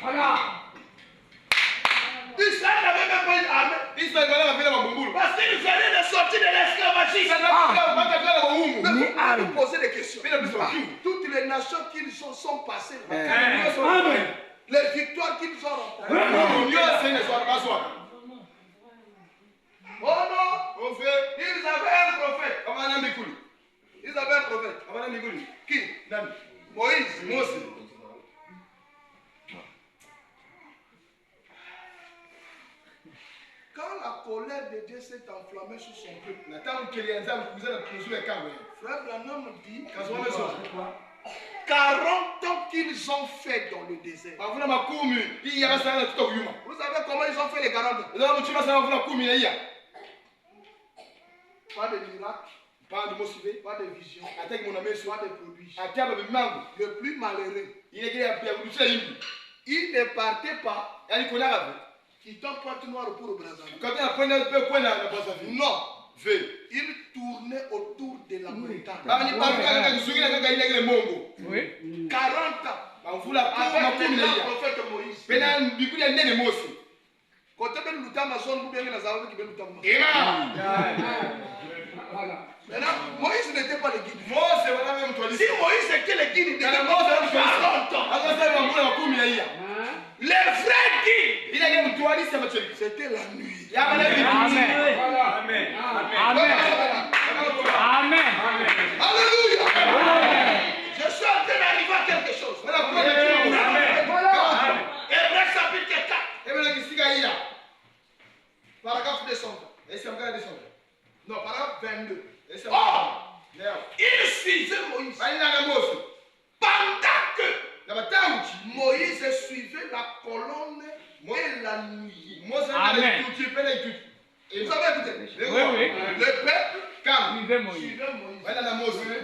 Voilà. Israël n'avait même pas une armée. Parce qu'ils venaient de sortir de l'esclavagisme. Mais vous pouvez nous poser des questions. Toutes les nations qu'ils sont passées, les victoires qu'ils ont remportées. Oh non! Ils avaient un prophète. Qui? Moïse. la colère de Dieu s'est enflammée sur son peuple, Frère Branham dit 40 ans qu'ils ont fait dans le désert. Vous savez comment ils ont fait les 40 ans? Pas de miracle, pas de vision, pas de produits. Le plus malheureux, il ne partait pas quittant Pointe Noire pour le Brazzaville. Non. Il tournait autour de la montagne. 40 ans. Avec le prophète Moïse. Côté de l'Utama, zone ou bien la Zawa qui veut l'Utama. Maintenant, Moïse n'était pas le guide. Si Moïse était le guide, il n'était pas 40 ans. Les vrais guides, c'était la nuit. Amen. Alléluia. Je suis en train d'arriver à quelque chose. Hébreu chapitre 4. Paragraphe descendant. Non, paragraphe 22. Or, il suivait Moïse. Pendant que Moïse suivait la colonne et la nuit. Amen. Vous avez écouté? Oui. Le peuple Suivez Moïse. suivait Moïse.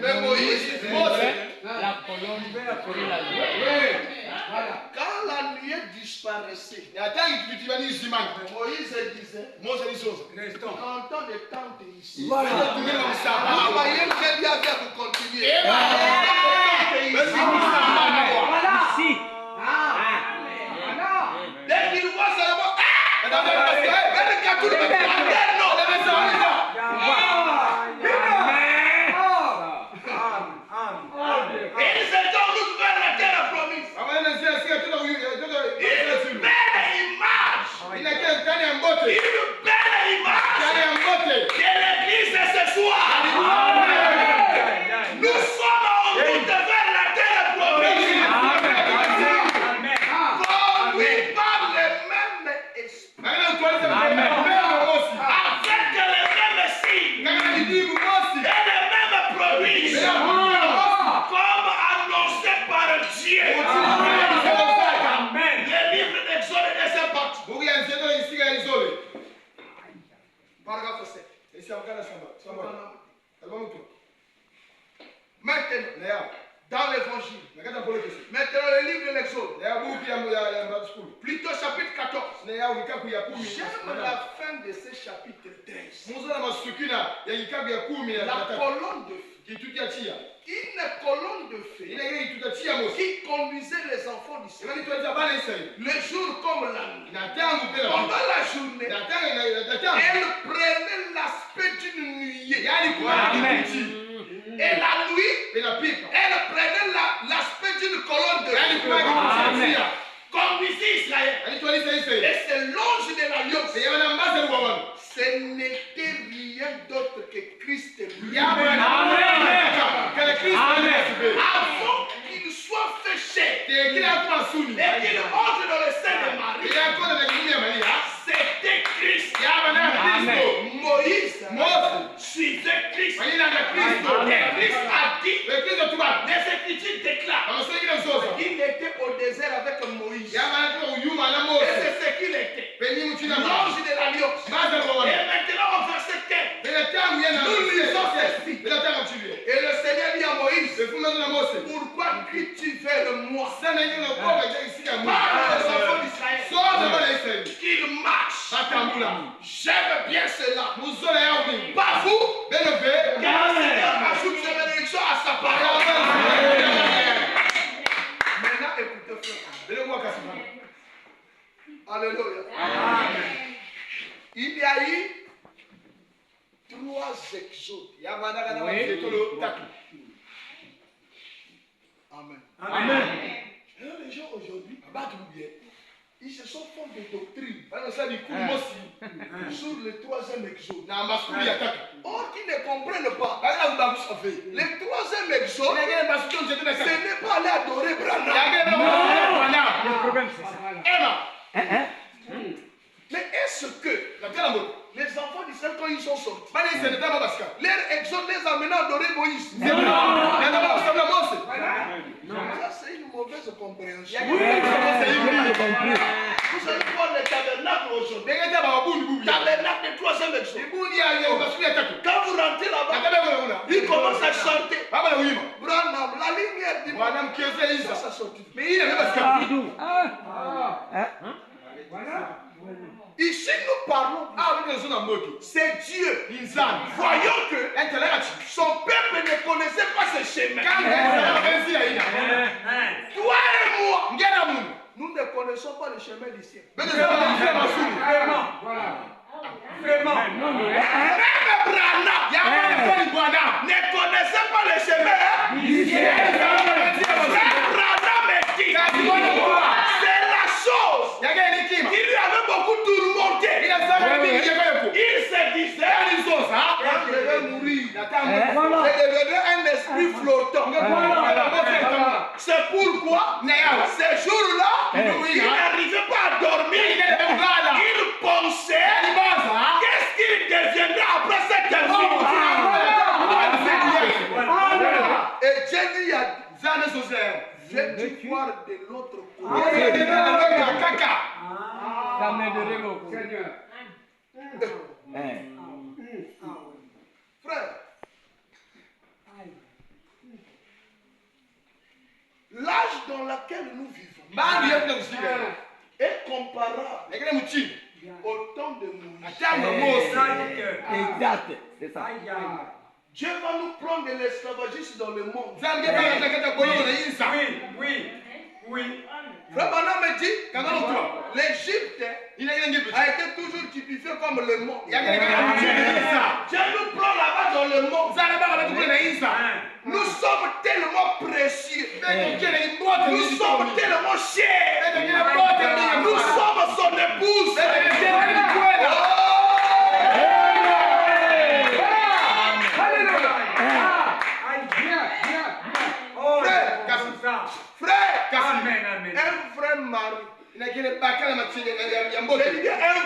Mais Moïse, La colonne et la nuit. quand la nuit disparaissait, Moïse disait, entends des tentes ici. Vous voyez que Dieu vient pour continuer. Ici. Dès qu'il voit seulement, et ils étaient en route vers la terre promise. Une belle image de l'église ce soir. Nous sommes en route vers la terre promise. Conduits par le même esprit. Avec les mêmes signes. Et les mêmes produits. Comme annoncé par Dieu. Le livre d'Exode est sa partie. Paragraphe 7. Maintenant, dans l'évangile. Maintenant, le livre de l'Exode. Plutôt chapitre 14. J'aime la fin de ce chapitre 13. La colonne de feu. Une colonne de feu qui conduisait les enfants d'Israël. Le jour comme la nuit. Pendant la journée, elle prenait l'aspect d'une nuée. Et la nuit, elle prenait l'aspect d'une colonne de feu. Conduisait Israël. Et c'est l'ange de l'alliance. Ce n'était rien d'autre que Christ lui. Avant qu'il soit fait chair et qu'il entre dans le sein de Marie, c'était Christ. Moïse suivait Christ. Et Christ a dit, les Écritures déclarent qu'il était au désert avec Moïse. Et c'est ce qu'il était. L'ange de l'alliance. Et maintenant au verset 15, nous lisons ceci. Et le Seigneur dit à Moïse, pourquoi cries-tu vers moi? Parle aux enfants d'Israël qu'ils marchent. J'aime bien cela. Pas vous, que le Seigneur ajoute ses bénédictions à sa parole. Maintenant, écoutez, frère. Alléluia. Il y a eu 3 exodes. Amen. Alors les gens aujourd'hui, ils se sont fait des doctrines sur le 3e exode. Or, qui ne comprennent pas. Le 3e exode, ce n'est pas aller adorer Branham. Le problème, c'est ça. Mais est-ce que Les enfants d'Israël, quand ils sont sortis, leur exode les a amenés à adorer Moïse. Ça, c'est une mauvaise compréhension. Vous savez quoi, le tabernacle aujourd'hui? Tabernacle de troisième exode. Quand vous rentrez là-bas, il commence à chanter. Branham, la lumière du monde. Ça sortit. Mais il est ici, nous parlons. C'est Dieu. Voyons que son peuple ne connaissait pas ce chemin. Toi et moi, nous ne connaissons pas le chemin du ciel. Vraiment. Même Branham ne connaissait pas le chemin du ciel. Branham est dit. C'est la chose qui lui avait beaucoup tourmenté. Il se disait, je vais mourir. C'est devenu un esprit flottant. C'est pourquoi, ce jour-là, il n'arrivait pas à dormir. Il pensait, qu'est-ce qu'il deviendra après cette vie? Et Dieu lui a dit, veux-tu voir de l'autre côté? Ça m'aiderait beaucoup. Seigneur. Frère, l'âge dans lequel nous vivons est comparable au temps de Moïse. Exact, c'est ça. Dieu va nous prendre de l'esclavagisme dans le monde. Oui. Frère Branham me dit, l'Égypte a été toujours typifié comme le monde. Dieu nous prend là-bas dans le monde. Nous sommes tellement précieux. Nous sommes tellement chers. Nous sommes son épouse. Frère, un vrai mari. Un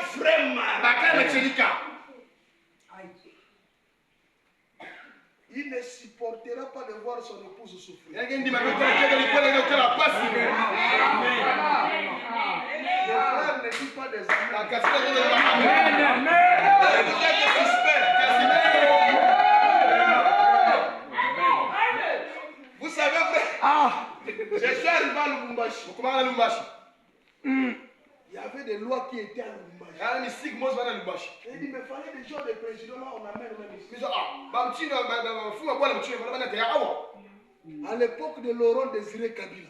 vrai mari. Il ne supportera pas de voir son épouse souffrir. Le frère ne dit pas des Vous savez, frère, je suis arrivé à Lubumbashi. Il y avait des lois qui étaient à Lubumbashi. Il dit, mais fallait des gens, des présidents là, on amène même ici. À l'époque de Laurent Désiré Kabila,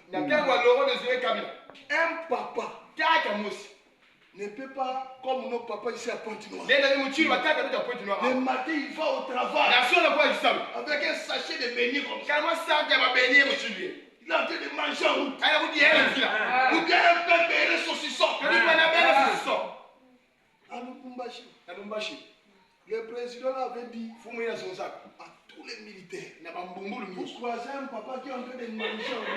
un papa ne peut pas, comme nos papas ici à Pointe-Noire, le matin il va au travail avec un sachet de beignets comme ça. Il est en train de manger en route. Ou bien un pain beurré saucisson. À Lubumbashi, le président avait dit à tous les militaires, vous croisez un papa qui est en train de manger en route.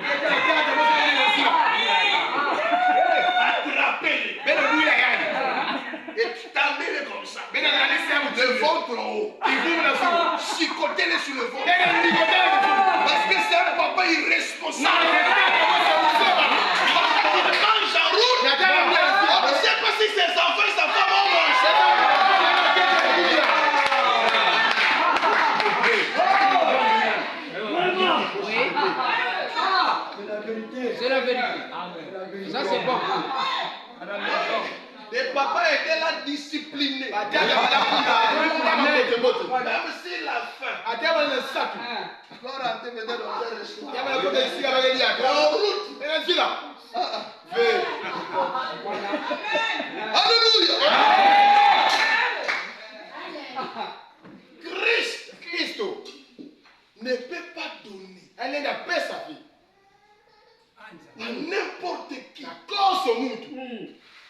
Attrapez-le. Et tendez-le comme ça. Le ventre en haut. Chicotez-le sur le ventre. Parce que c'est un papa irresponsable. Il mange en route. On ne sait pas si ses enfants et sa femme vont manger. C'est la vérité. Ça, c'est bon. Les papas étaient là disciplinés. Même si la faim. Quand rentrer maintenant dans un restaurant. En route. Alléluia. Christ ne peut pas donner à n'importe qui.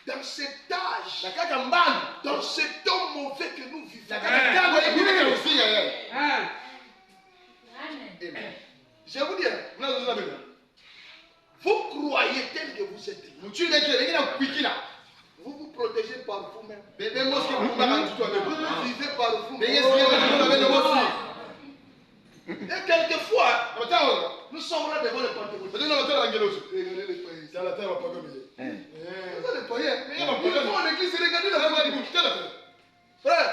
Dans cet âge, dans ce temps mauvais que nous vivons. Je vous dis, vous croyez tel que vous êtes. Vous vous protégez protégé par vous-même. Bébé mosquée pour pas quand tu Vous vivez par vous-même. Bébé mosquée. Et quelquefois, nous sommes là devant les Pentecôtistes. Regardez les païens. C'est à la terre, on va pas comme Regardez les païens. Ils vont à l'église et regardez la foi. Frère,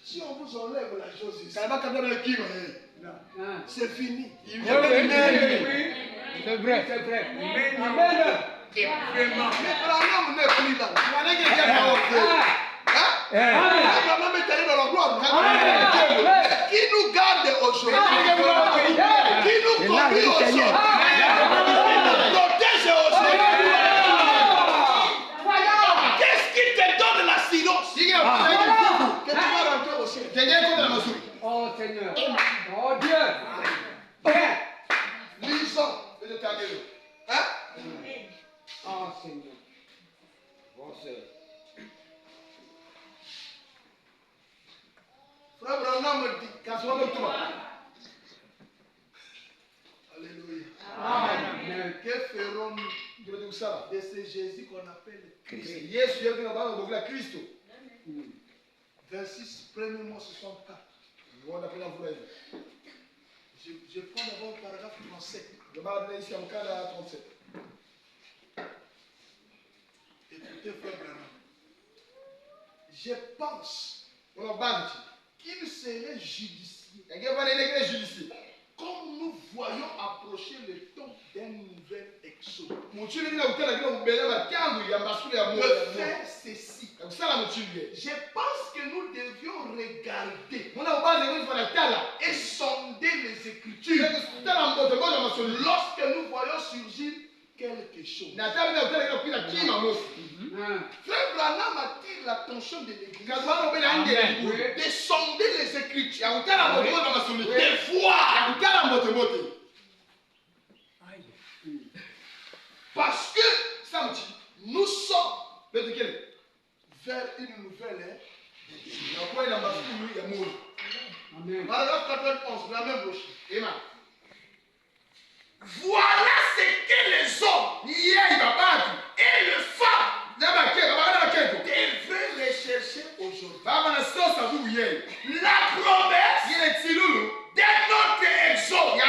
si on vous enlève la chose ici, c'est fini. C'est vrai, c'est vrai. Amen. Mais Branham n'est plus là. Branham est allé dans la gloire. Qui nous garde aujourd'hui? Qui nous conduit aujourd'hui? Protège aujourd'hui. Qu'est-ce qui te donne la silence? Que tu vas rentrer au ciel. Oh Seigneur. Oh Dieu. Père. Lisons. Hein? Oh Seigneur. Frère Branham dit, alléluia. Amen. Que ferons-nous de ce Jésus qu'on appelle Christ? 26, premier mot, ce sont 4. Je prends d'abord le paragraphe français. Écoutez, frère Branham. Je pense qu'il serait judicieux, comme nous voyons approcher le temps d'un nouvel exode, de faire ceci. Je pense que nous devions regarder et sonder les Écritures lorsque nous voyons surgir quelque chose. Frère Branham attire l'attention de l'Église de sonder les Écritures, de voir. Parce que nous sommes vers une nouvelle ère. Amen. Paragraphe 91, la même roche. Voilà ce que les hommes et les femmes devaient rechercher aujourd'hui. La promesse d'un autre exode et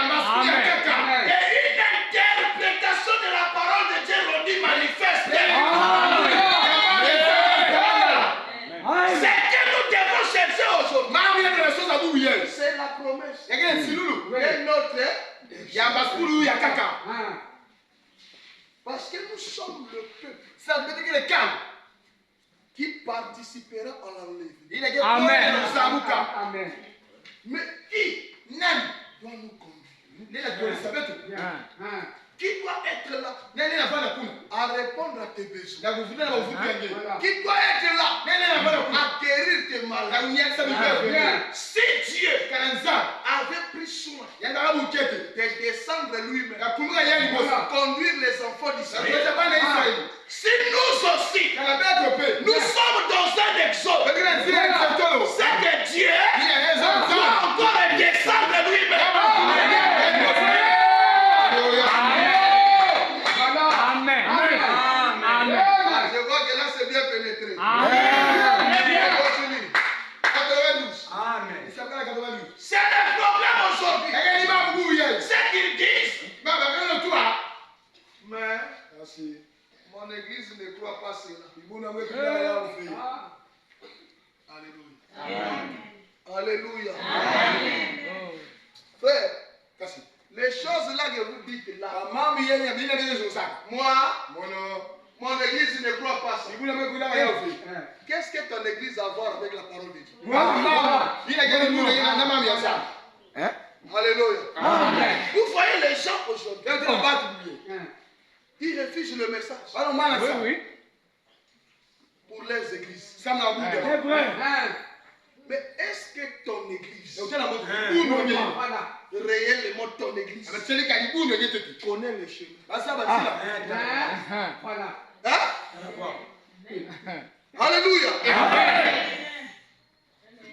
une interprétation de la parole de Dieu rendue manifeste. Ce que nous devons chercher aujourd'hui, c'est la promesse d'un autre exode. Parce que nous sommes le peuple qui participera à l'enlèvement. Amen. Amen. Mais qui doit nous conduire? Qui doit être là à répondre à tes besoins? Qui doit être là à guérir tes maladies? Si Dieu avait pris soin de descendre lui-même, conduire les enfants d'Israël, si nous aussi, nous sommes dans un exode, c'est que Dieu doit encore descendre lui-même. Je vois que là c'est bien pénétré. Continue. 92. C'est le problème aujourd'hui. C'est qu'ils disent. Mais mon église ne croit pas cela. Alléluia. Alléluia. Frère, les choses là que vous dites là, moi, mon église ne croit pas ça. Qu'est-ce que ton église a à voir avec la parole de Dieu? Alléluia. Vous voyez les gens aujourd'hui, ils refusent le message pour leurs églises. C'est vrai. Mais est-ce que ton église, réellement ton église, connaît le chemin? Voilà. Hein? Alléluia.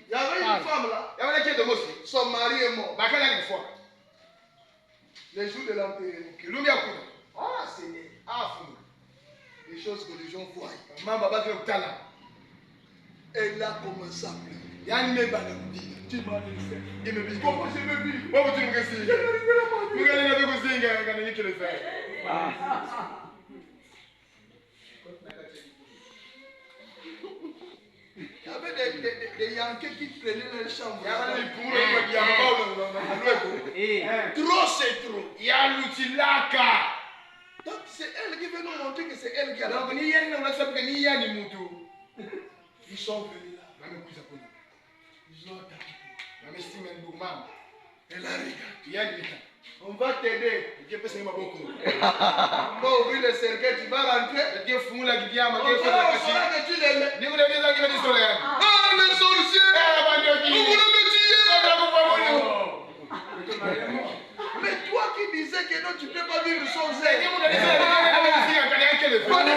Il y avait une femme là, son mari est mort. Le jour de l'enterrement. Ah, Seigneur. les choses que les gens voient. Mambo basi kutana. Elle a commencé à pleurer. Yani me bana kudina. Tu m'as laissé. Imebi. Comment je me vis? Wewe tu mkesinga. Mugale na kusinga kana nyikele sana. Il y avait des Yankees qui prenaient leur chambre. Trop, c'est trop. Donc c'est elle qui veut nous montrer que c'est elle qui a la bonne. Ils sont venus là. Ils ont attaqué. Elle a regardé. On va t'aider. On va ouvrir le cercueil, tu vas rentrer. On saura que tu l'aimes. Ah, le sorcier! Vous voulez me tuer? Mais toi qui disais que non, tu ne peux pas vivre sans elle. On est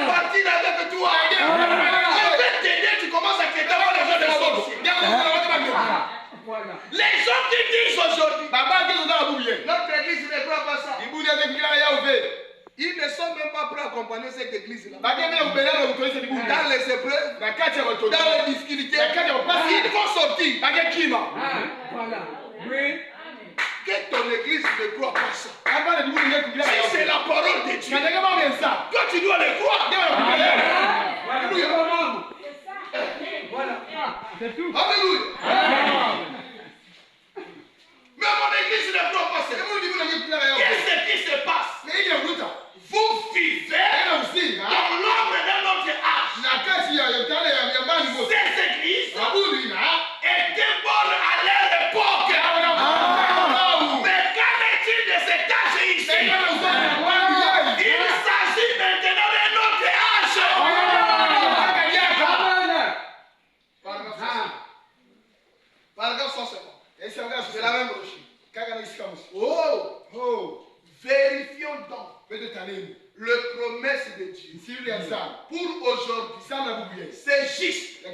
parti là avec toi. Je vais t'aider, tu commences à quitter les gens des sorciers. Les gens qui disent aujourd'hui, notre église ne croit pas ça. Ils ne sont même pas prêts à accompagner cette église-là. Dans les épreuves, dans les difficultés, ils vont sortir. Que ton église ne croit pas ça. Si c'est la parole de Dieu, toi tu dois le croire. C'est tout. Alléluia. Mais mon église ne croit pas ça. Qu'est-ce qui se passe? Vous vivez dans l'ombre de notre âge. Ces églises étaient bonnes à leur époque. Mais qu'en est-il de cet âge ici? Il s'agit maintenant de notre âge. Paragraphe 150. C'est la même recherche. Oh! Vérifions donc le promesse de Dieu pour aujourd'hui. C'est juste.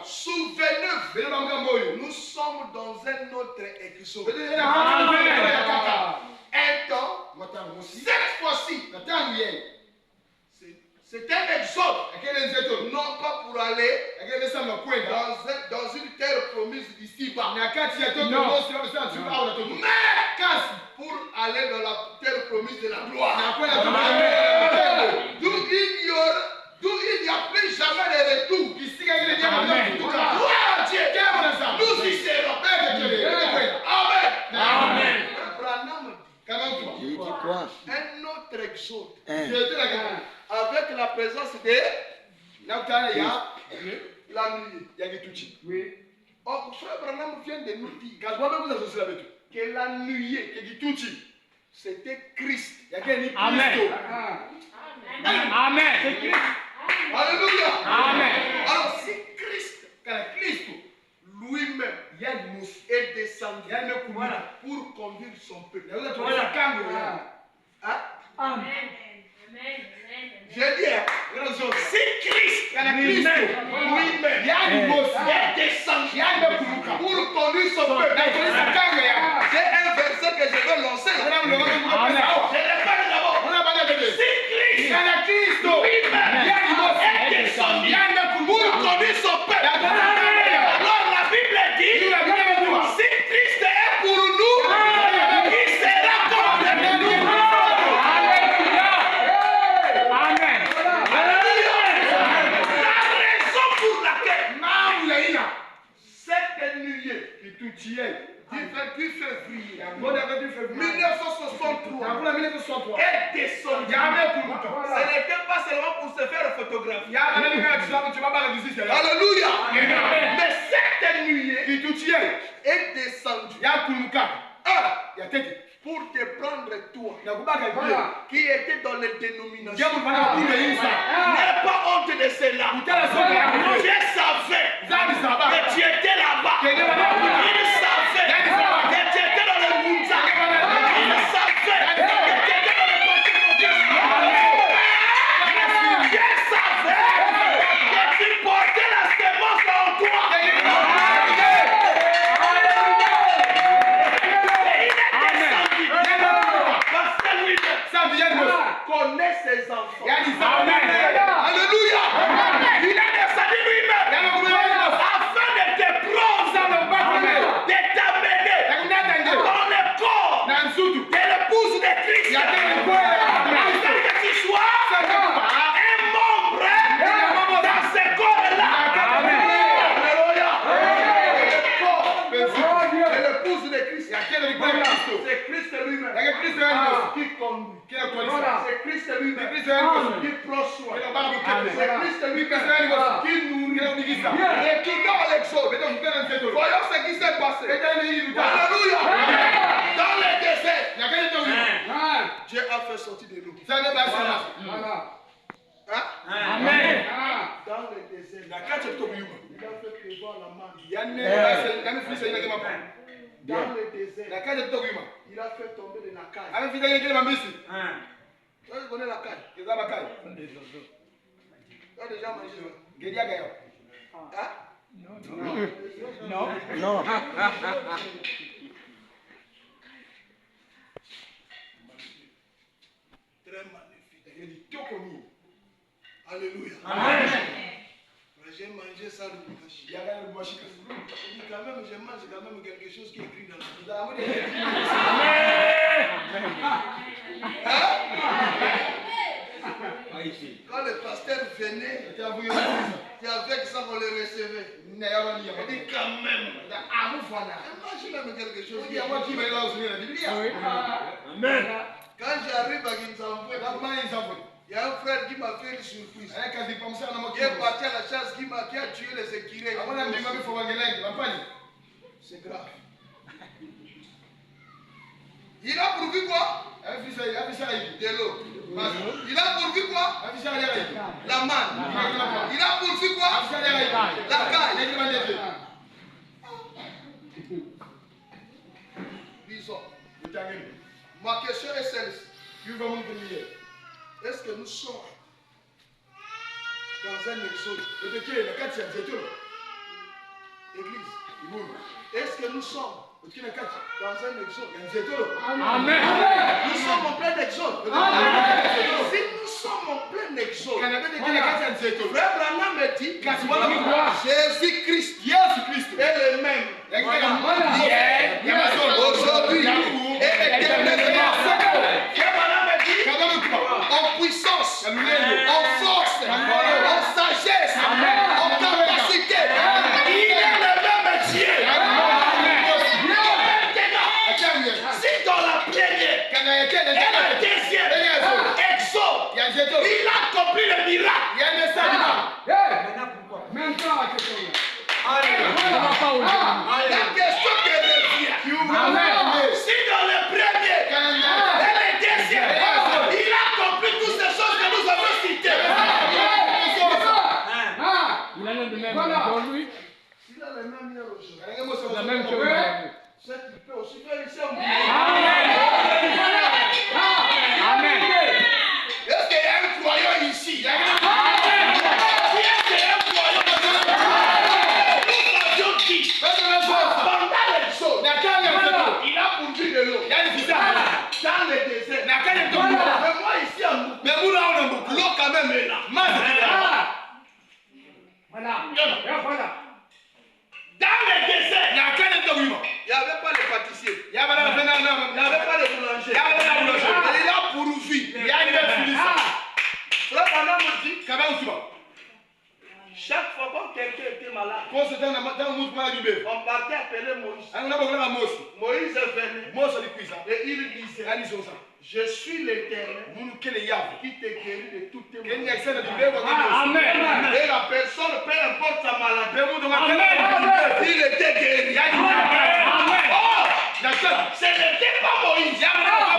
Souvenez-vous, nous sommes dans un autre exode. Un temps, cette fois-ci, c'est un exode. Non pas pour aller dans une terre promise d'ici-bas. Mais pour aller dans la terre promise de la gloire. D'où il n'y a plus jamais de retour. Gloire à Dieu. Nous y serons. Amen. Amen. Branham dit, un autre exode. Avec la présence de la nuit. Oui. Oh, frère Branham vient de nous dire que la nuée, c'était Christ. Amen. Amen. C'est Christ. Alléluia. Amen. Alors si Christ lui-même est descendu pour conduire son peuple. Hein? Amen. Je dis, si Christ lui-même est descendu pour conduire son peuple, j'ai un verset que je veux lancer. Je répète d'abord. Si Christ lui-même est descendu pour conduire son peuple, alors la Bible dit, si Christ est pour nous, qui sera contre nous? Amen. La raison pour laquelle cette nuée du 28 février 1963 est descendue. Ce n'était pas seulement pour se faire photographier. Alléluia. Mais cette nuée est descendue. Pour te prendre toi, qui était dans les dénominations. N'aie pas honte de cela. Dieu savait que tu étais là-bas. Il savait que tu étais dans le Mounza. Il savait que tu étais dans le continent. Dieu savait que tu portais la sémence en toi. Connaît ses enfants. de lui-même qui nous retournons à l'exode. Voyons ce qui s'est passé. Alléluia. Dans le désert, Dieu a fait sortir de l'eau. Amen. Dans le désert, il a fait prévoir la manne. Dans le désert, il a fait tomber de la caille. Tu connais la caille? Tu as déjà mangé ça? Non. Très magnifique. Alléluia. Amen. J'ai mangé ça le dimanche. Quand même, je mange quand même quelque chose qui est écrit dans la Bible. Quand le pasteur venait, c'est avec ça qu'on le recevait. On dit quand même. Mange même quelque chose qui est écrit. Amen. Quand j'arrive à Kinsamfoué, il y a un frère qui m'a fait une surprise. Il est parti à la chasse qui a tué les écureuils. C'est grave. Il a pourvu quoi? De l'eau. Il a pourvu quoi? La manne. Il a pourvu quoi? La caille. Disons. Ma question est celle-ci. Est-ce que nous sommes dans un exode? Église. Est-ce que nous sommes dans un exode? Amen. Nous sommes en plein exode. Si nous sommes en plein exode, Frère Branham me dit Jésus-Christ est le même. Hier, aujourd'hui et éternellement. Frère Branham me dit en puissance, en force, en sagesse, en capacité. Il est le même Dieu. Si dans la première et la deuxième exode, il a accompli le miracle. La question que revient, si dans le premier et le deuxième, il a accompli toutes ces choses que nous avons citées. Il a le même aujourd'hui. S'il a le même hier aujourd'hui, La même chose aujourd'hui. c'est qu'il peut aussi faire ici en Amen. Amen. Est-ce qu'il y a un croyant ici? Est-ce qu'il y a un croyant ici? Nous avions dit, pendant l'exode, il a pourvu de l'eau. Dans le désert. Mais moi ici en Moukou, l'eau quand même est là. Dans le désert, il n'y avait pas de pâtissier. Il n'y avait pas de boulanger. Il a pourvu. Frère Branham me dit, chaque fois que quelqu'un était malade, on partait appeler Moïse. Moïse venait et il disait, je suis l'Éternel qui te guérit de toutes tes maladies. Amen. Et la personne, peu importe sa maladie, il était guéri. Oh, ce n'était pas Moïse,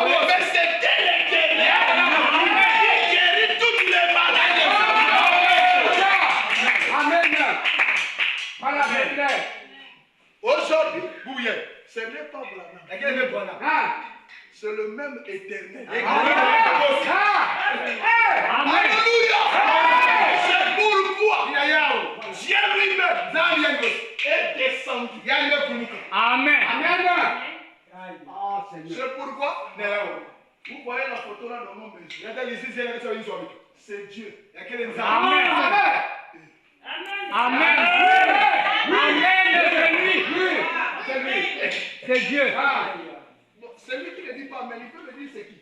mais c'était l'Éternel qui guérit toutes les maladies. Aujourd'hui, ce n'est pas Branham. C'est le même Éternel. Alléluia. C'est pourquoi Dieu lui-même est descendu. Amen. C'est pourquoi vous voyez la photo là dans mon maison. C'est Dieu. Amen. Amen. Amen. C'est lui. C'est Dieu. C'est lui qui ne dit pas, mais il peut me dire c'est qui.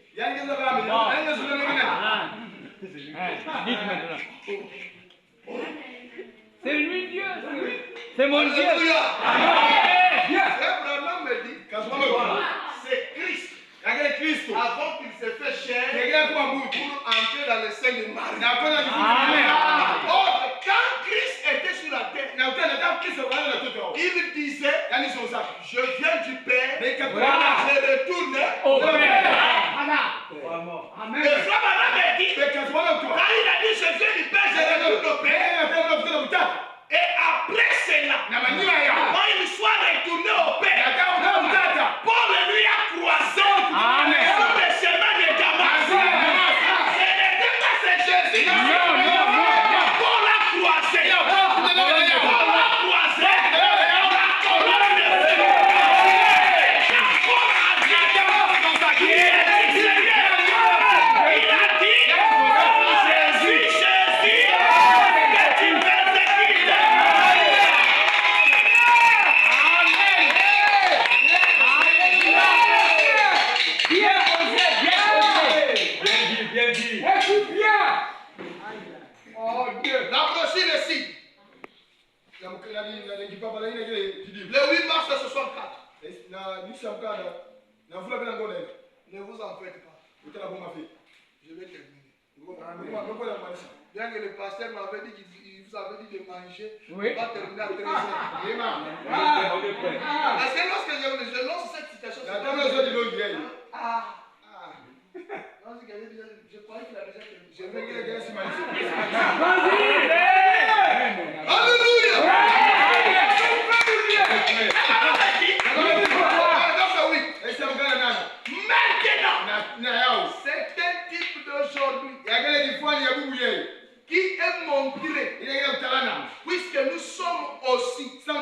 Dites maintenant. C'est lui Dieu. C'est mon Dieu. Alléluia. Amen. Frère Branham me dit, c'est Christ. Avant qu'il se fait chair pour entrer dans le sein de Marie. Amen. Oh, croisée. Dans la croisée, la colonne de feu. Jacob a dit dans sa guerre, il a dit, Jésus, que tu persécutes. La prochaine est ici. Le 8 mars 64. Ne vous en faites pas. Je vais terminer. Bien que le pasteur m'avait dit qu'il vous avait dit de manger, on va terminer à 13h. Parce que lorsque je lance cette citation, je croyais qu'il a déjà terminé. Je veux que les gars s'imaginent. Alléluia! Maintenant, c'est un type d'aujourd'hui qui est montré, puisque nous sommes aussi, nous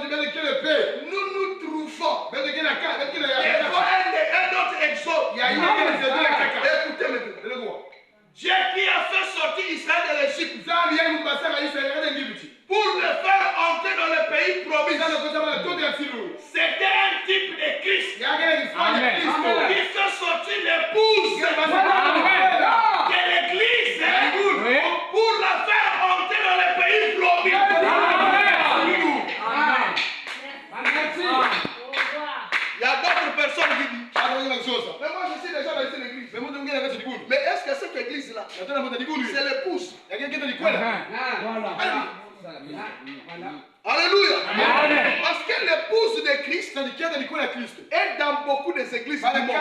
nous trouvons devant un autre exode. Écoutez maintenant. Dieu qui a fait sortir Israël de l'Égypte pour le faire entrer dans le pays promis. C'était un type de Christ qui fait sortir l'épouse de l'Église pour la faire entrer dans le pays promis. Il y a d'autres personnes qui disent, mais moi je suis déjà dans cette église. Mais est-ce que cette église-là, c'est l'épouse? Alléluia. Parce que l'épouse de Christ est dans beaucoup des églises du monde.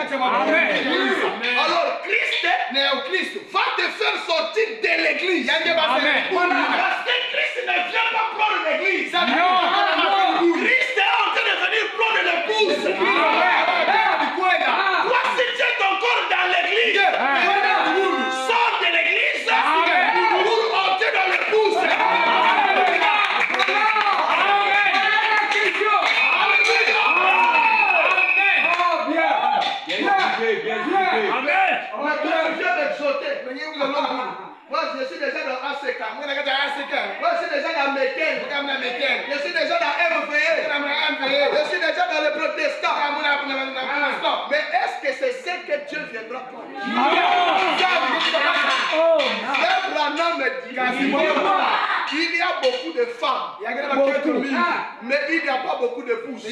Alors Christ va te faire sortir de l'église. Parce que Christ ne vient pas prendre l'église. Christ est en train de venir prendre l'épouse. Toi, si tu es encore dans l'église, sors de l'église pour entrer dans l'épouse. Moi, je suis déjà dans ACK. Moi, je suis déjà dans Meken. Je suis déjà dans MVE. Je suis déjà dans les protestants. Mais est-ce que c'est ce que Dieu viendra prendre? Frère Branham me dit qu'il y a beaucoup de femmes, mais il n'y a pas beaucoup d'épouses.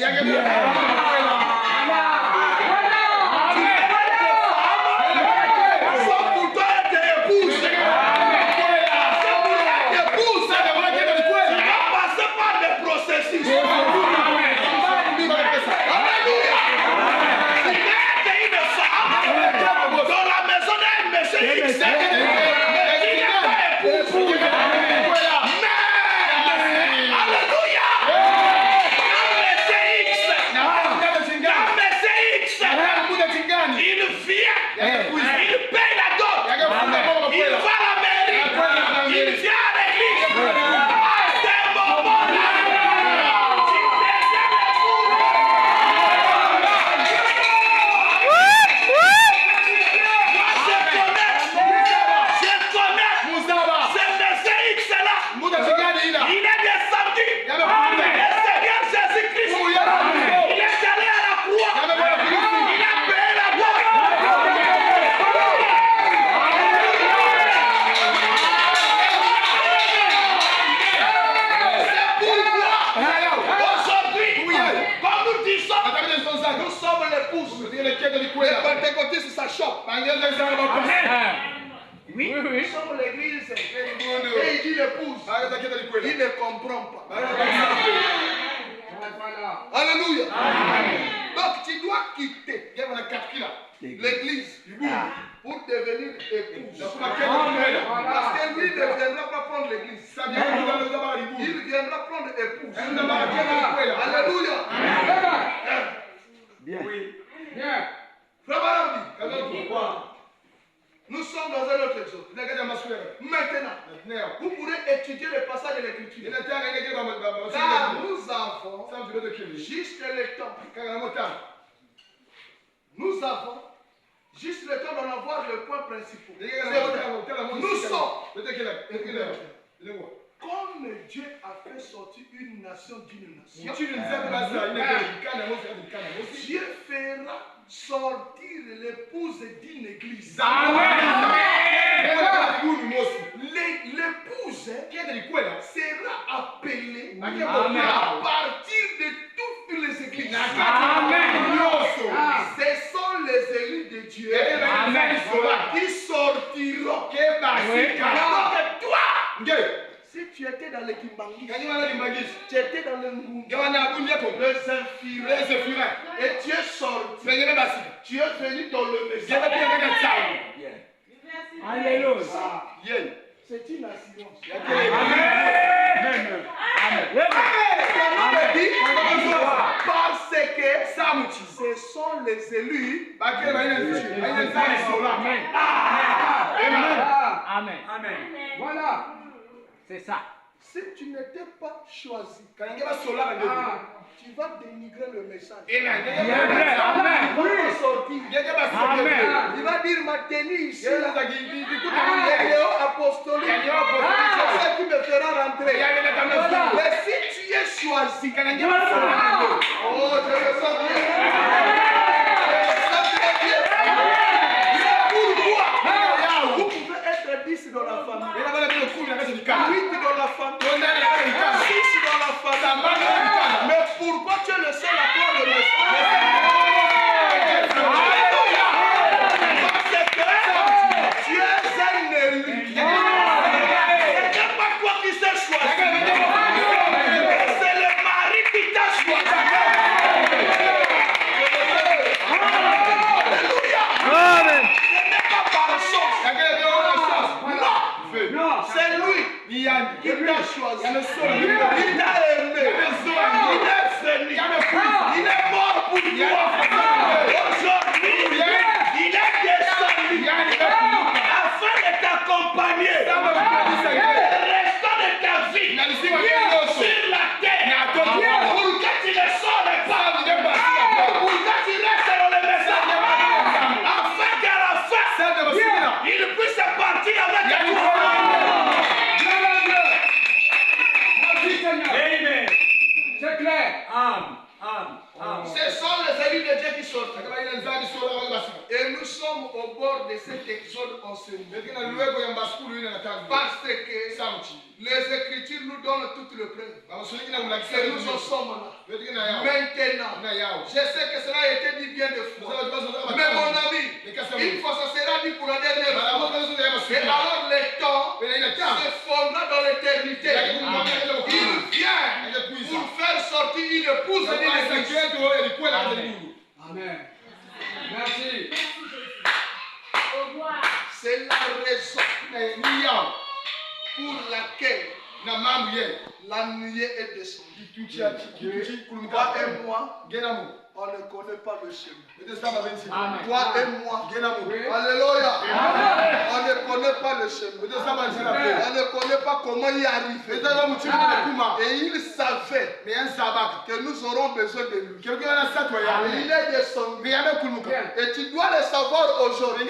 Les pentecôtistes s'achoppent. Oui, nous sommes l'église. Et il dit l'épouse. Il ne comprend pas. Alléluia. Donc tu dois quitter l'église pour devenir épouse. Parce que lui ne viendra pas prendre l'église. Il viendra prendre épouse. Alléluia. Bien. Oui. Bien. Frère Barabdi. Nous sommes dans un autre exode. Maintenant, vous pourrez étudier le passage de l'Écriture. Car nous avons juste le temps. Nous avons juste le temps d'en avoir le point principal. Nous sommes. Comme Dieu a fait sortir une nation d'une nation, Dieu fera sortir l'épouse d'une église. L'épouse sera appelée à partir de toutes les églises. Ce sont les élus de Dieu qui sortiront. Donc toi, si tu étais dans le Kimbangi, tu étais dans le Ngungi, le Zéphirin, et tu es sorti, tu es venu dans le message. Alléluia. C'est une assurance. Parce que ce sont les élus. Amen. Voilà. C'est ça. Si tu n'étais pas choisi, tu vas dénigrer le message. Amen. Il va dire ma tenue ici, Léo apostolique, c'est ça qui me fera rentrer. Mais si tu es choisi, oh, je le sens bien. Vous pouvez être 10 dans la famille, 8 dans la famille, 6 dans la famille. Mais pourquoi tu es le seul à croire le message? Parce que tu es un élu. Ce n'est pas toi qui t'es choisi. C'est le mari qui t'a choisi. Alléluia. Ce n'est pas par chance. Non, c'est lui qui t'a choisi. Il t'a aimé. Il est mort pour toi. Aujourd'hui, il est descendu afin de t'accompagner le restant de ta vie sur la terre. Pour que tu ne sors pas, pour que tu restes dans le message, afin qu'à la fin, il puisse partir avec toi. Amen. C'est clair. Ce sont les élus de Dieu qui sortent. Et nous sommes au bord de cet exode en ce moment. Parce que les Écritures nous donnent toutes les preuves. Et nous en sommes là. Maintenant, je sais que cela a été dit bien de fois. Mais mon ami, une fois ça sera dit pour la dernière fois. Et alors le temps se fondra dans l'éternité. Il vient pour faire sortir une épouse de l'église. Amen. Merci. C'est la raison pour laquelle la nuée est descendue. Toi et moi, on ne connaît pas le chemin. Toi et moi, alléluia. On ne connaît pas le chemin. On ne connaît pas comment y arriver. Et il savait que nous aurons besoin de lui. Il est descendu. Et tu dois le savoir aujourd'hui.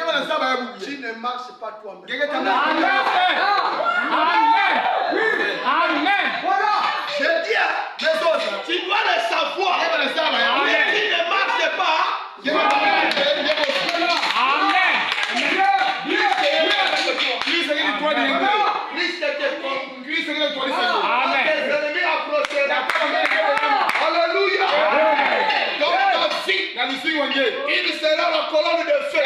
Tu ne marches pas toi-même. Amen. Voilà. Je dis, tu dois le savoir. Tu ne marches pas. Amen. Christ tes ennemis approcheront. Alléluia. Donc ta vie, il sera la colonne de feu.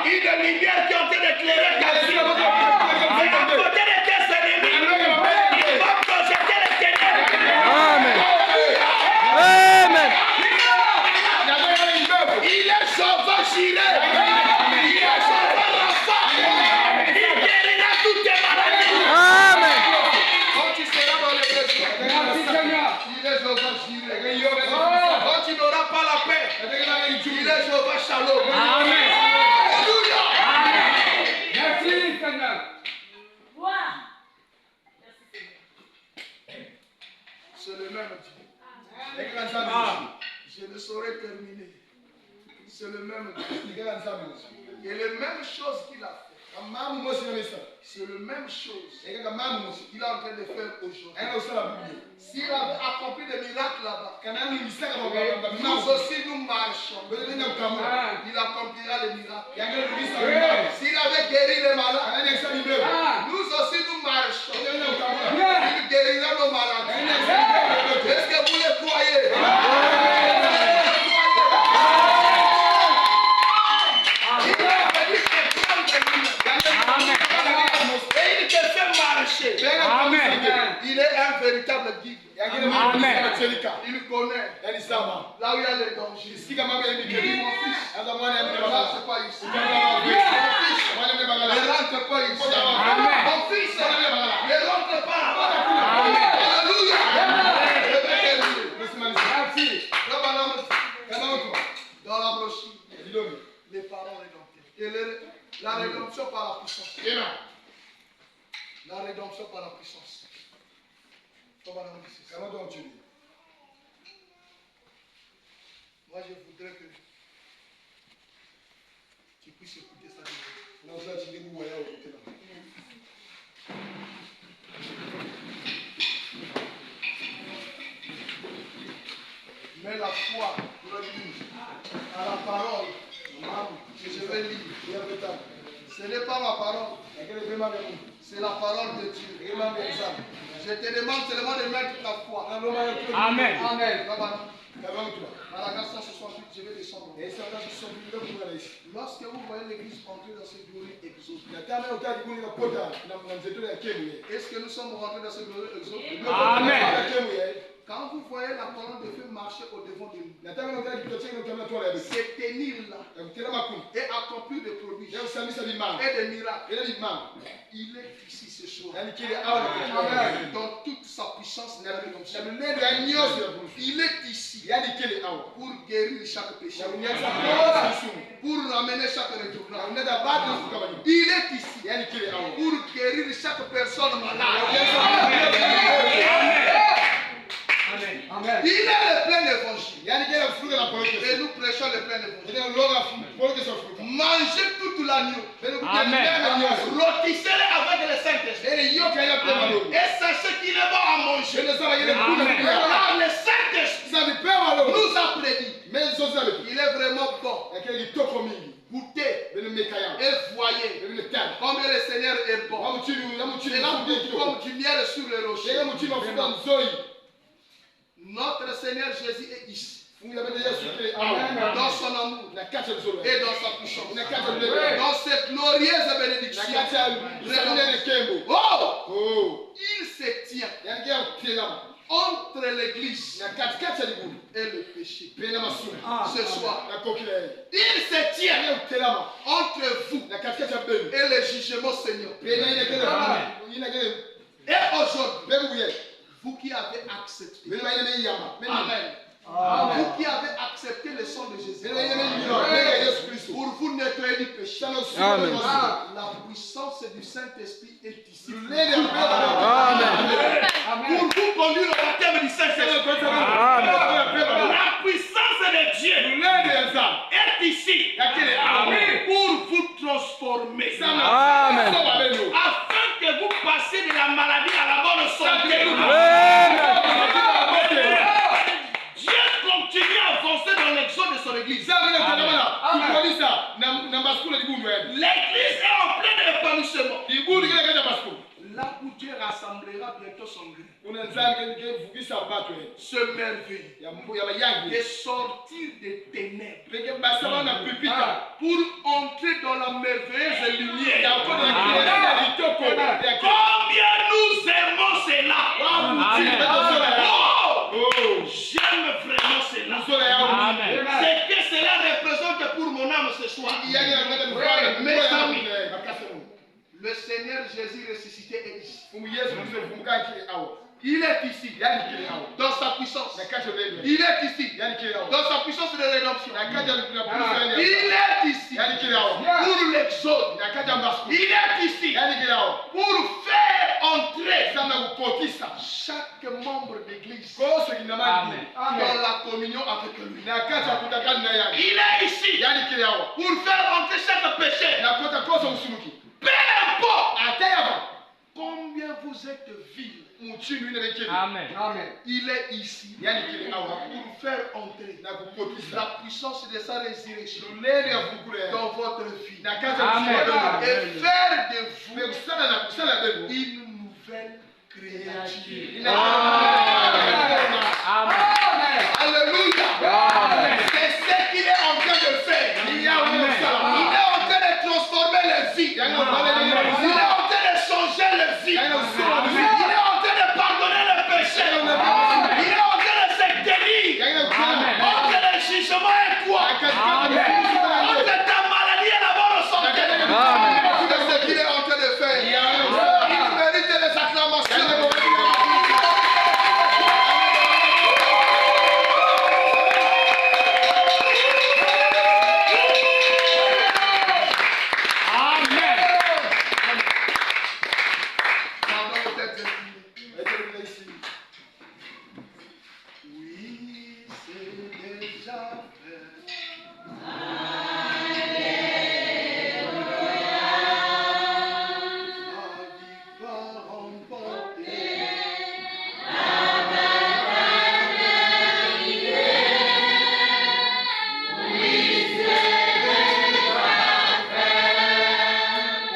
Une lumière qui est en train d'éclairer ta vie. Et à côté de tes ennemis, il va projeter les ténèbres. Il est Jehovah Jireh. Il est Jehovah Rapha. Il guérira toutes tes maladies. Quand tu seras dans les blessures, il est Jehovah Jireh. Quand tu n'auras pas la paix, il est Jehovah Shalom. Alléluia. C'est le même Dieu. Je ne saurais terminer. C'est le même Dieu. Et les mêmes choses qu'il a fait. C'est la même chose qu'il est en train de faire aujourd'hui. S'il avait accompli des miracles là-bas, nous aussi nous marchons. Il accomplira les miracles. S'il avait guéri les malades, nous aussi nous marchons. Il guérira nos malades. Est-ce que vous le croyez? Amen. Il est un véritable guide. Amen. Il connaît là où il y a les dangers. Il dit, mon fils, ne rentre pas ici. Mon fils, ne rentre pas ici. Amen. Mon fils, ne rentre pas là-bas. Amen. Alléluia. Dans la brochure, les parents rédempteurs. Et la rédemption par la puissance. La rédemption par la puissance. Moi, je voudrais que tu puisses écouter ça. Mais la foi à la parole que je vais lire, ce n'est pas ma parole, c'est la parole de Dieu. Je te demande seulement de mettre ta foi. Amen. Amen. Malaga 168, je vais descendre. Lorsque vous voyez l'église entrer dans ce glorieux exode, est-ce que nous sommes rentrés dans ce glorieux exode? Amen. Quand vous voyez la colonne de feu marcher au devant de nous, c'est tenir là et accomplir des produits et des miracles. Il est ici ce soir. Dans toute sa puissance, il est ici pour guérir chaque péché, pour ramener chaque rétrograde. Il est ici pour guérir chaque personne malade. Amen. Il est le plein évangile. Et nous prêchons le plein évangile. Mangez toute l'agneau. Amen. Rôtissez-le avec le Saint-Esprit. Et sachez qu'il est bon à manger. Car le Saint-Esprit nous a prédit. Il est vraiment bon. Goûtez et voyez combien le Seigneur est bon. C'est là comme du miel sur le rocher. Notre Seigneur Jésus est ici. Dans son amour et dans sa puissance, dans cette glorieuse bénédiction. Oh, il se tient entre l'église et le péché. Ce soir, il se tient entre vous et le jugement Seigneur. Et aujourd'hui, vous qui avez accepté, Amen. Vous qui avez accepté le sang de Jésus, pour vous nettoyer du péché, Amen. la puissance du Saint-Esprit est ici. Amen. Pour vous conduire au baptême du Saint-Esprit. La puissance de Dieu est ici pour vous transformer. Amen. Afin que vous passiez de la maladie à la bonne santé. Dieu continue à avancer dans l'exode de son église. L'église est en plein épanouissement. Là où Dieu rassemblera bientôt son gré. Se merveille de sortir des ténèbres pour entrer dans la merveilleuse lumière. Combien nous aimons cela. J'aime vraiment cela. C'est que cela représente pour mon âme ce soir. Mes amis, le Seigneur Jésus ressuscité est ici. Il est ici dans sa puissance. Il est ici dans sa puissance de rédemption. Il est ici pour l'exode. Il est ici pour faire entrer chaque membre d'église Amen. dans la communion avec lui. na kati ya kutaka na yake Il est ici yani kile yawa pour faire entrer chaque péché. na kota kosa usuluki Peu importe atayaba combien vous êtes vil, muchinu ine lekele Amen. il est ici yani kile awa pour faire entrer na kukopisa la puissance de sa résurrection lulele ya vukule dans votre vie na kati ya Amen. kusuluki et faire de vous mekusana na kusala benu une nouvelle créature. Amen. Alléluia. C'est ce qu'il est en train de faire. Il est en train de transformer les vies. Il est en train de changer les vies. Il est en train de pardonner le péché. Il est en train de se guérir. Entre le jugement et quoi? Entre ta maladie et la mort au santé. C'est ce qu'il est en train de faire. Il mérite les acclamations. Pendant vos têtes inclinées. Oui, c'est déjà fait. La victoire remportée.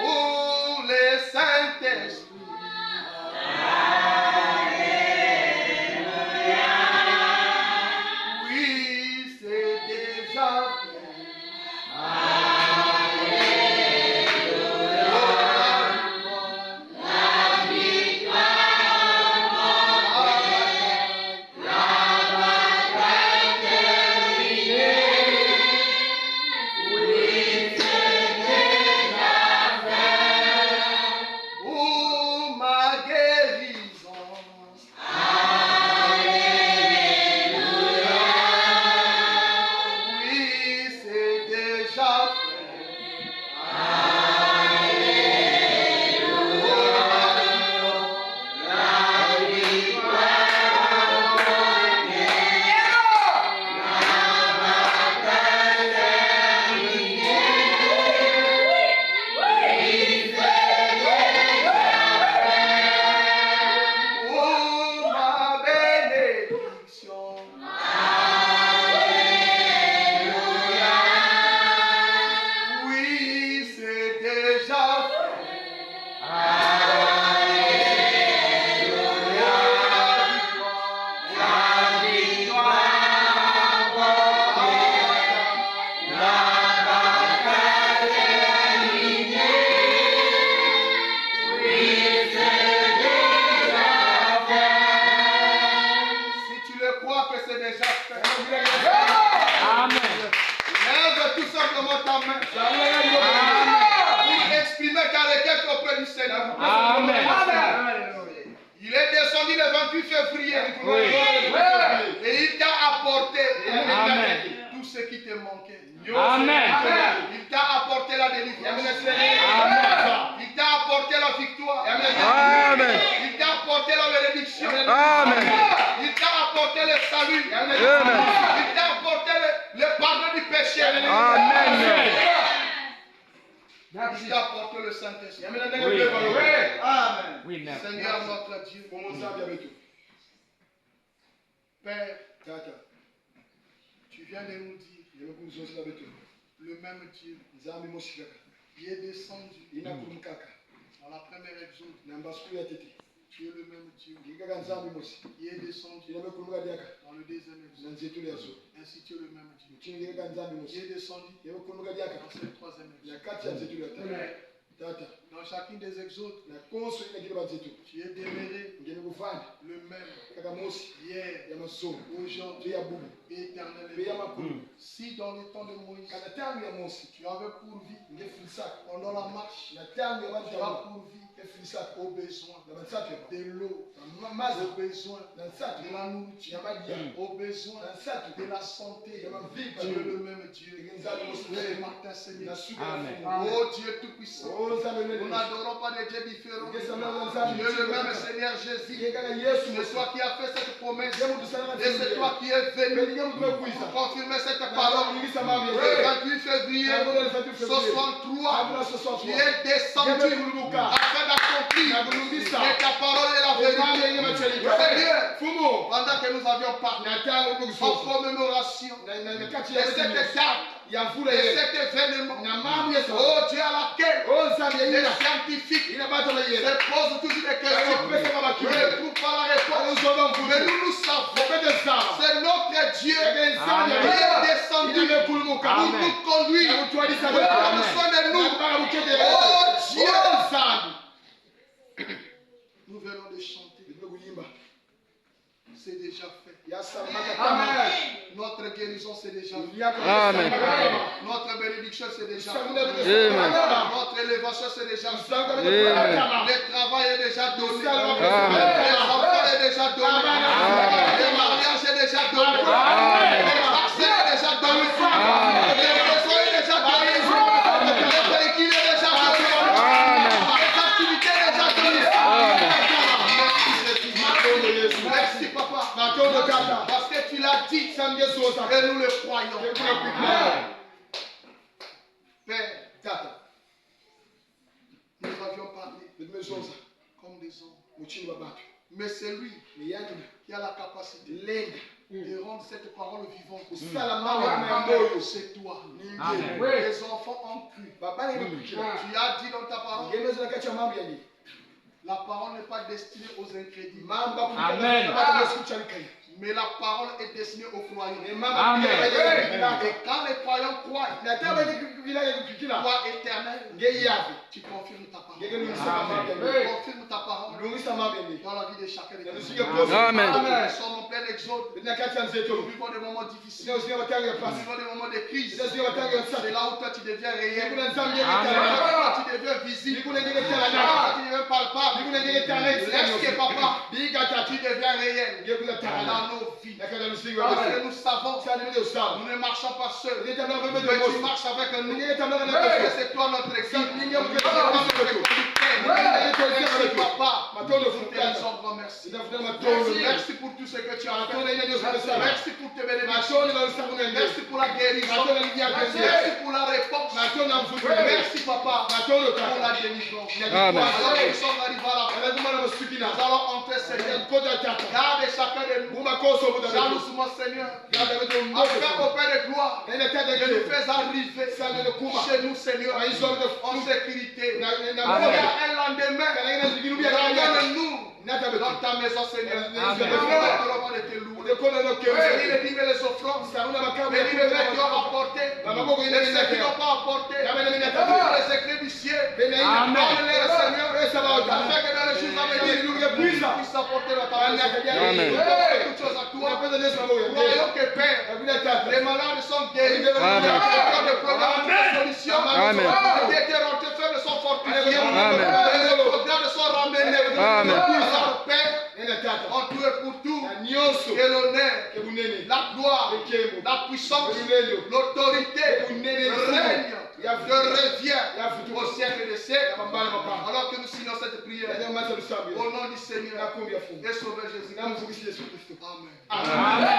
Pour les Saint-Esprit. Oui, c'est déjà fait. Pour ma guérison. Oui, c'est déjà fait. Pour ma bénédiction. Oui, c'est déjà fait. Si tu le crois que c'est déjà fait, Amen. lève tout simplement ta main pour exprimer ta requête auprès du Seigneur. Amen. Il est descendu le 28 février et il t'a apporté Amen. tout ce qui te manquait. Amen. Il t'a apporté la délivrance. Amen. Il t'a apporté la victoire. Amen. Il t'a apporté la bénédiction. Amen. Il t'a apporté le salut. Amen. Il t'a apporté le pardon du péché. Amen. Il t'a apporté le Saint-Esprit. Oui. amen Oui, merci. Seigneur notre Dieu, Père, tata tu viens de nous dire yemekuzonzela betu le même Dieu nzambe mosikaka qui est descendu inakulumkaka dans la première exode. na mbasuku ya tete Tu es le même Dieu ngikaka nzambe mosi qui est descendu inamekulumka diaka dans le deuxième na exode. nzetulu ya zo Ainsi tu es le même Dieu mutini ngikaka nzambe qui mosi est descendu yemekulumka diaka dans cette troisième na exode. kati ya nzetulu ya tata tata Dans chacune des exodes, na konso inakile banzetu tu es demeuré ngemekuvanda le même kaka mosi hier, ya masomo aujourd'hui mpe ya bubu et mpe ya éternellement. makulu Si dans le temps de Moïse, kana tangu ya mosi tu avais pourvu ngefilisaka pendant la marche, na tangu ya tu as bantu pourvu efilisaka aux besoins na bansato ya de l'eau, mazi aux besoins na nsato de la nourriture, ya madia aux besoins na nsato de la santé. ya mavipa Tu es le même Dieu. nzambe mosi Ce matin, Seigneur. na suka Amen. Oh Dieu Tout-Puissant, o nzambe nous lele n'adorons pas des dieux différents. Tu ngesana nzambe es le même Seigneur Jésus. ye kaka yesu C'est toi qui as fait cette promesses. Et c'est toi qui es venu pour confirmer cette parole. Le 28 février 63, tu es descendu afin d'accomplir. Et ta parole est la vérité. Seigneur, pendant que nous avions parlé en commémoration de cette étape, et cet événement, oh Dieu, à laquelle les scientifiques se posent toujours des questions, ne trouvent pas la réponse. Mais nous savons, c'est notre Dieu qui est descendu pour nous conduire, pour prendre soin de nous. Oh Dieu, nous venons de chanter. C'est déjà fait. Amen. Notre guérison, c'est déjà fait. Amen. Notre bénédiction, c'est déjà fait. Amen. Notre élévation, c'est déjà fait. Amen. Le travail est déjà donné. Amen. Les enfants est déjà donné. Amen. Le mariage est déjà donné. Amen. Le vaccin est déjà donné. Amen. Le réseau est déjà donné. Le véhicule est déjà donné. Amen. Les activités sont déjà données. Amen. Merci papa. Parce que tu l'as dit et nous le croyons. Père, nous avions parlé comme des hommes. Mais c'est lui qui a la capacité de rendre cette parole vivante. C'est toi. Amen. Les enfants ont cru. Tu as dit dans ta parole, la parole n'est pas destinée aux incrédules. Amen. Mais la parole est destinée aux croyants. Amen. Et quand les croyants croient, foi éternelle, tu confirmes ta parole. Tu confirmes ta parole dans la vie de chacun de nous. Amen. Nous sommes en plein exode. Nous vivons des moments difficiles. Nous vivons des moments de crise. C'est là où toi tu deviens réel. Là tu deviens visible. Là tu deviens palpable. Laisse que papa, tu deviens réel dans nos vies. Parce que nous savons, nous ne marchons pas seuls. Mais tu marches avec nous. Parce que c'est toi notre exemple. Merci papa. Nous te disons grand merci. Merci pour tout ce que tu as fait. Merci pour tes bénédictions. Merci pour la guérison. Merci pour la réponse. Merci papa pour la délivrance. Amen. Alors nous sommes arrivés à la fin. Nous allons entrer, Seigneur. Garde chacun de nous. Jalousement, Seigneur. Afin au Père de gloire, de nous faire arriver chez nous, Seigneur, en sécurité. Il y a un lendemain. Ramène-nous dans ta maison, Seigneur. Bénis les dîmes et les offrandes. Bénis les vêtements qui ont apporté. Et ceux qui n'ont pas apporté. Les écrits du ciel. Donne-les, Seigneur. Afin que dans les jours à venir, nous puissions apporter dans ta maison. Amen. Nous offrons toutes choses à toi. Croyons que Père, les malades sont guéris. Les programmes de solution. Amen. Les qui étaient rentrés faibles sont fortifiés. Amen. Les programmes sont ramenés. Amen. Alors, Père, en tout et pour tout, que l'honneur, la gloire, la puissance, l'autorité règne, revient au siècle des siècles. Alors que nous signons cette prière au nom du Seigneur et Sauveur Jésus. Amen. Amen.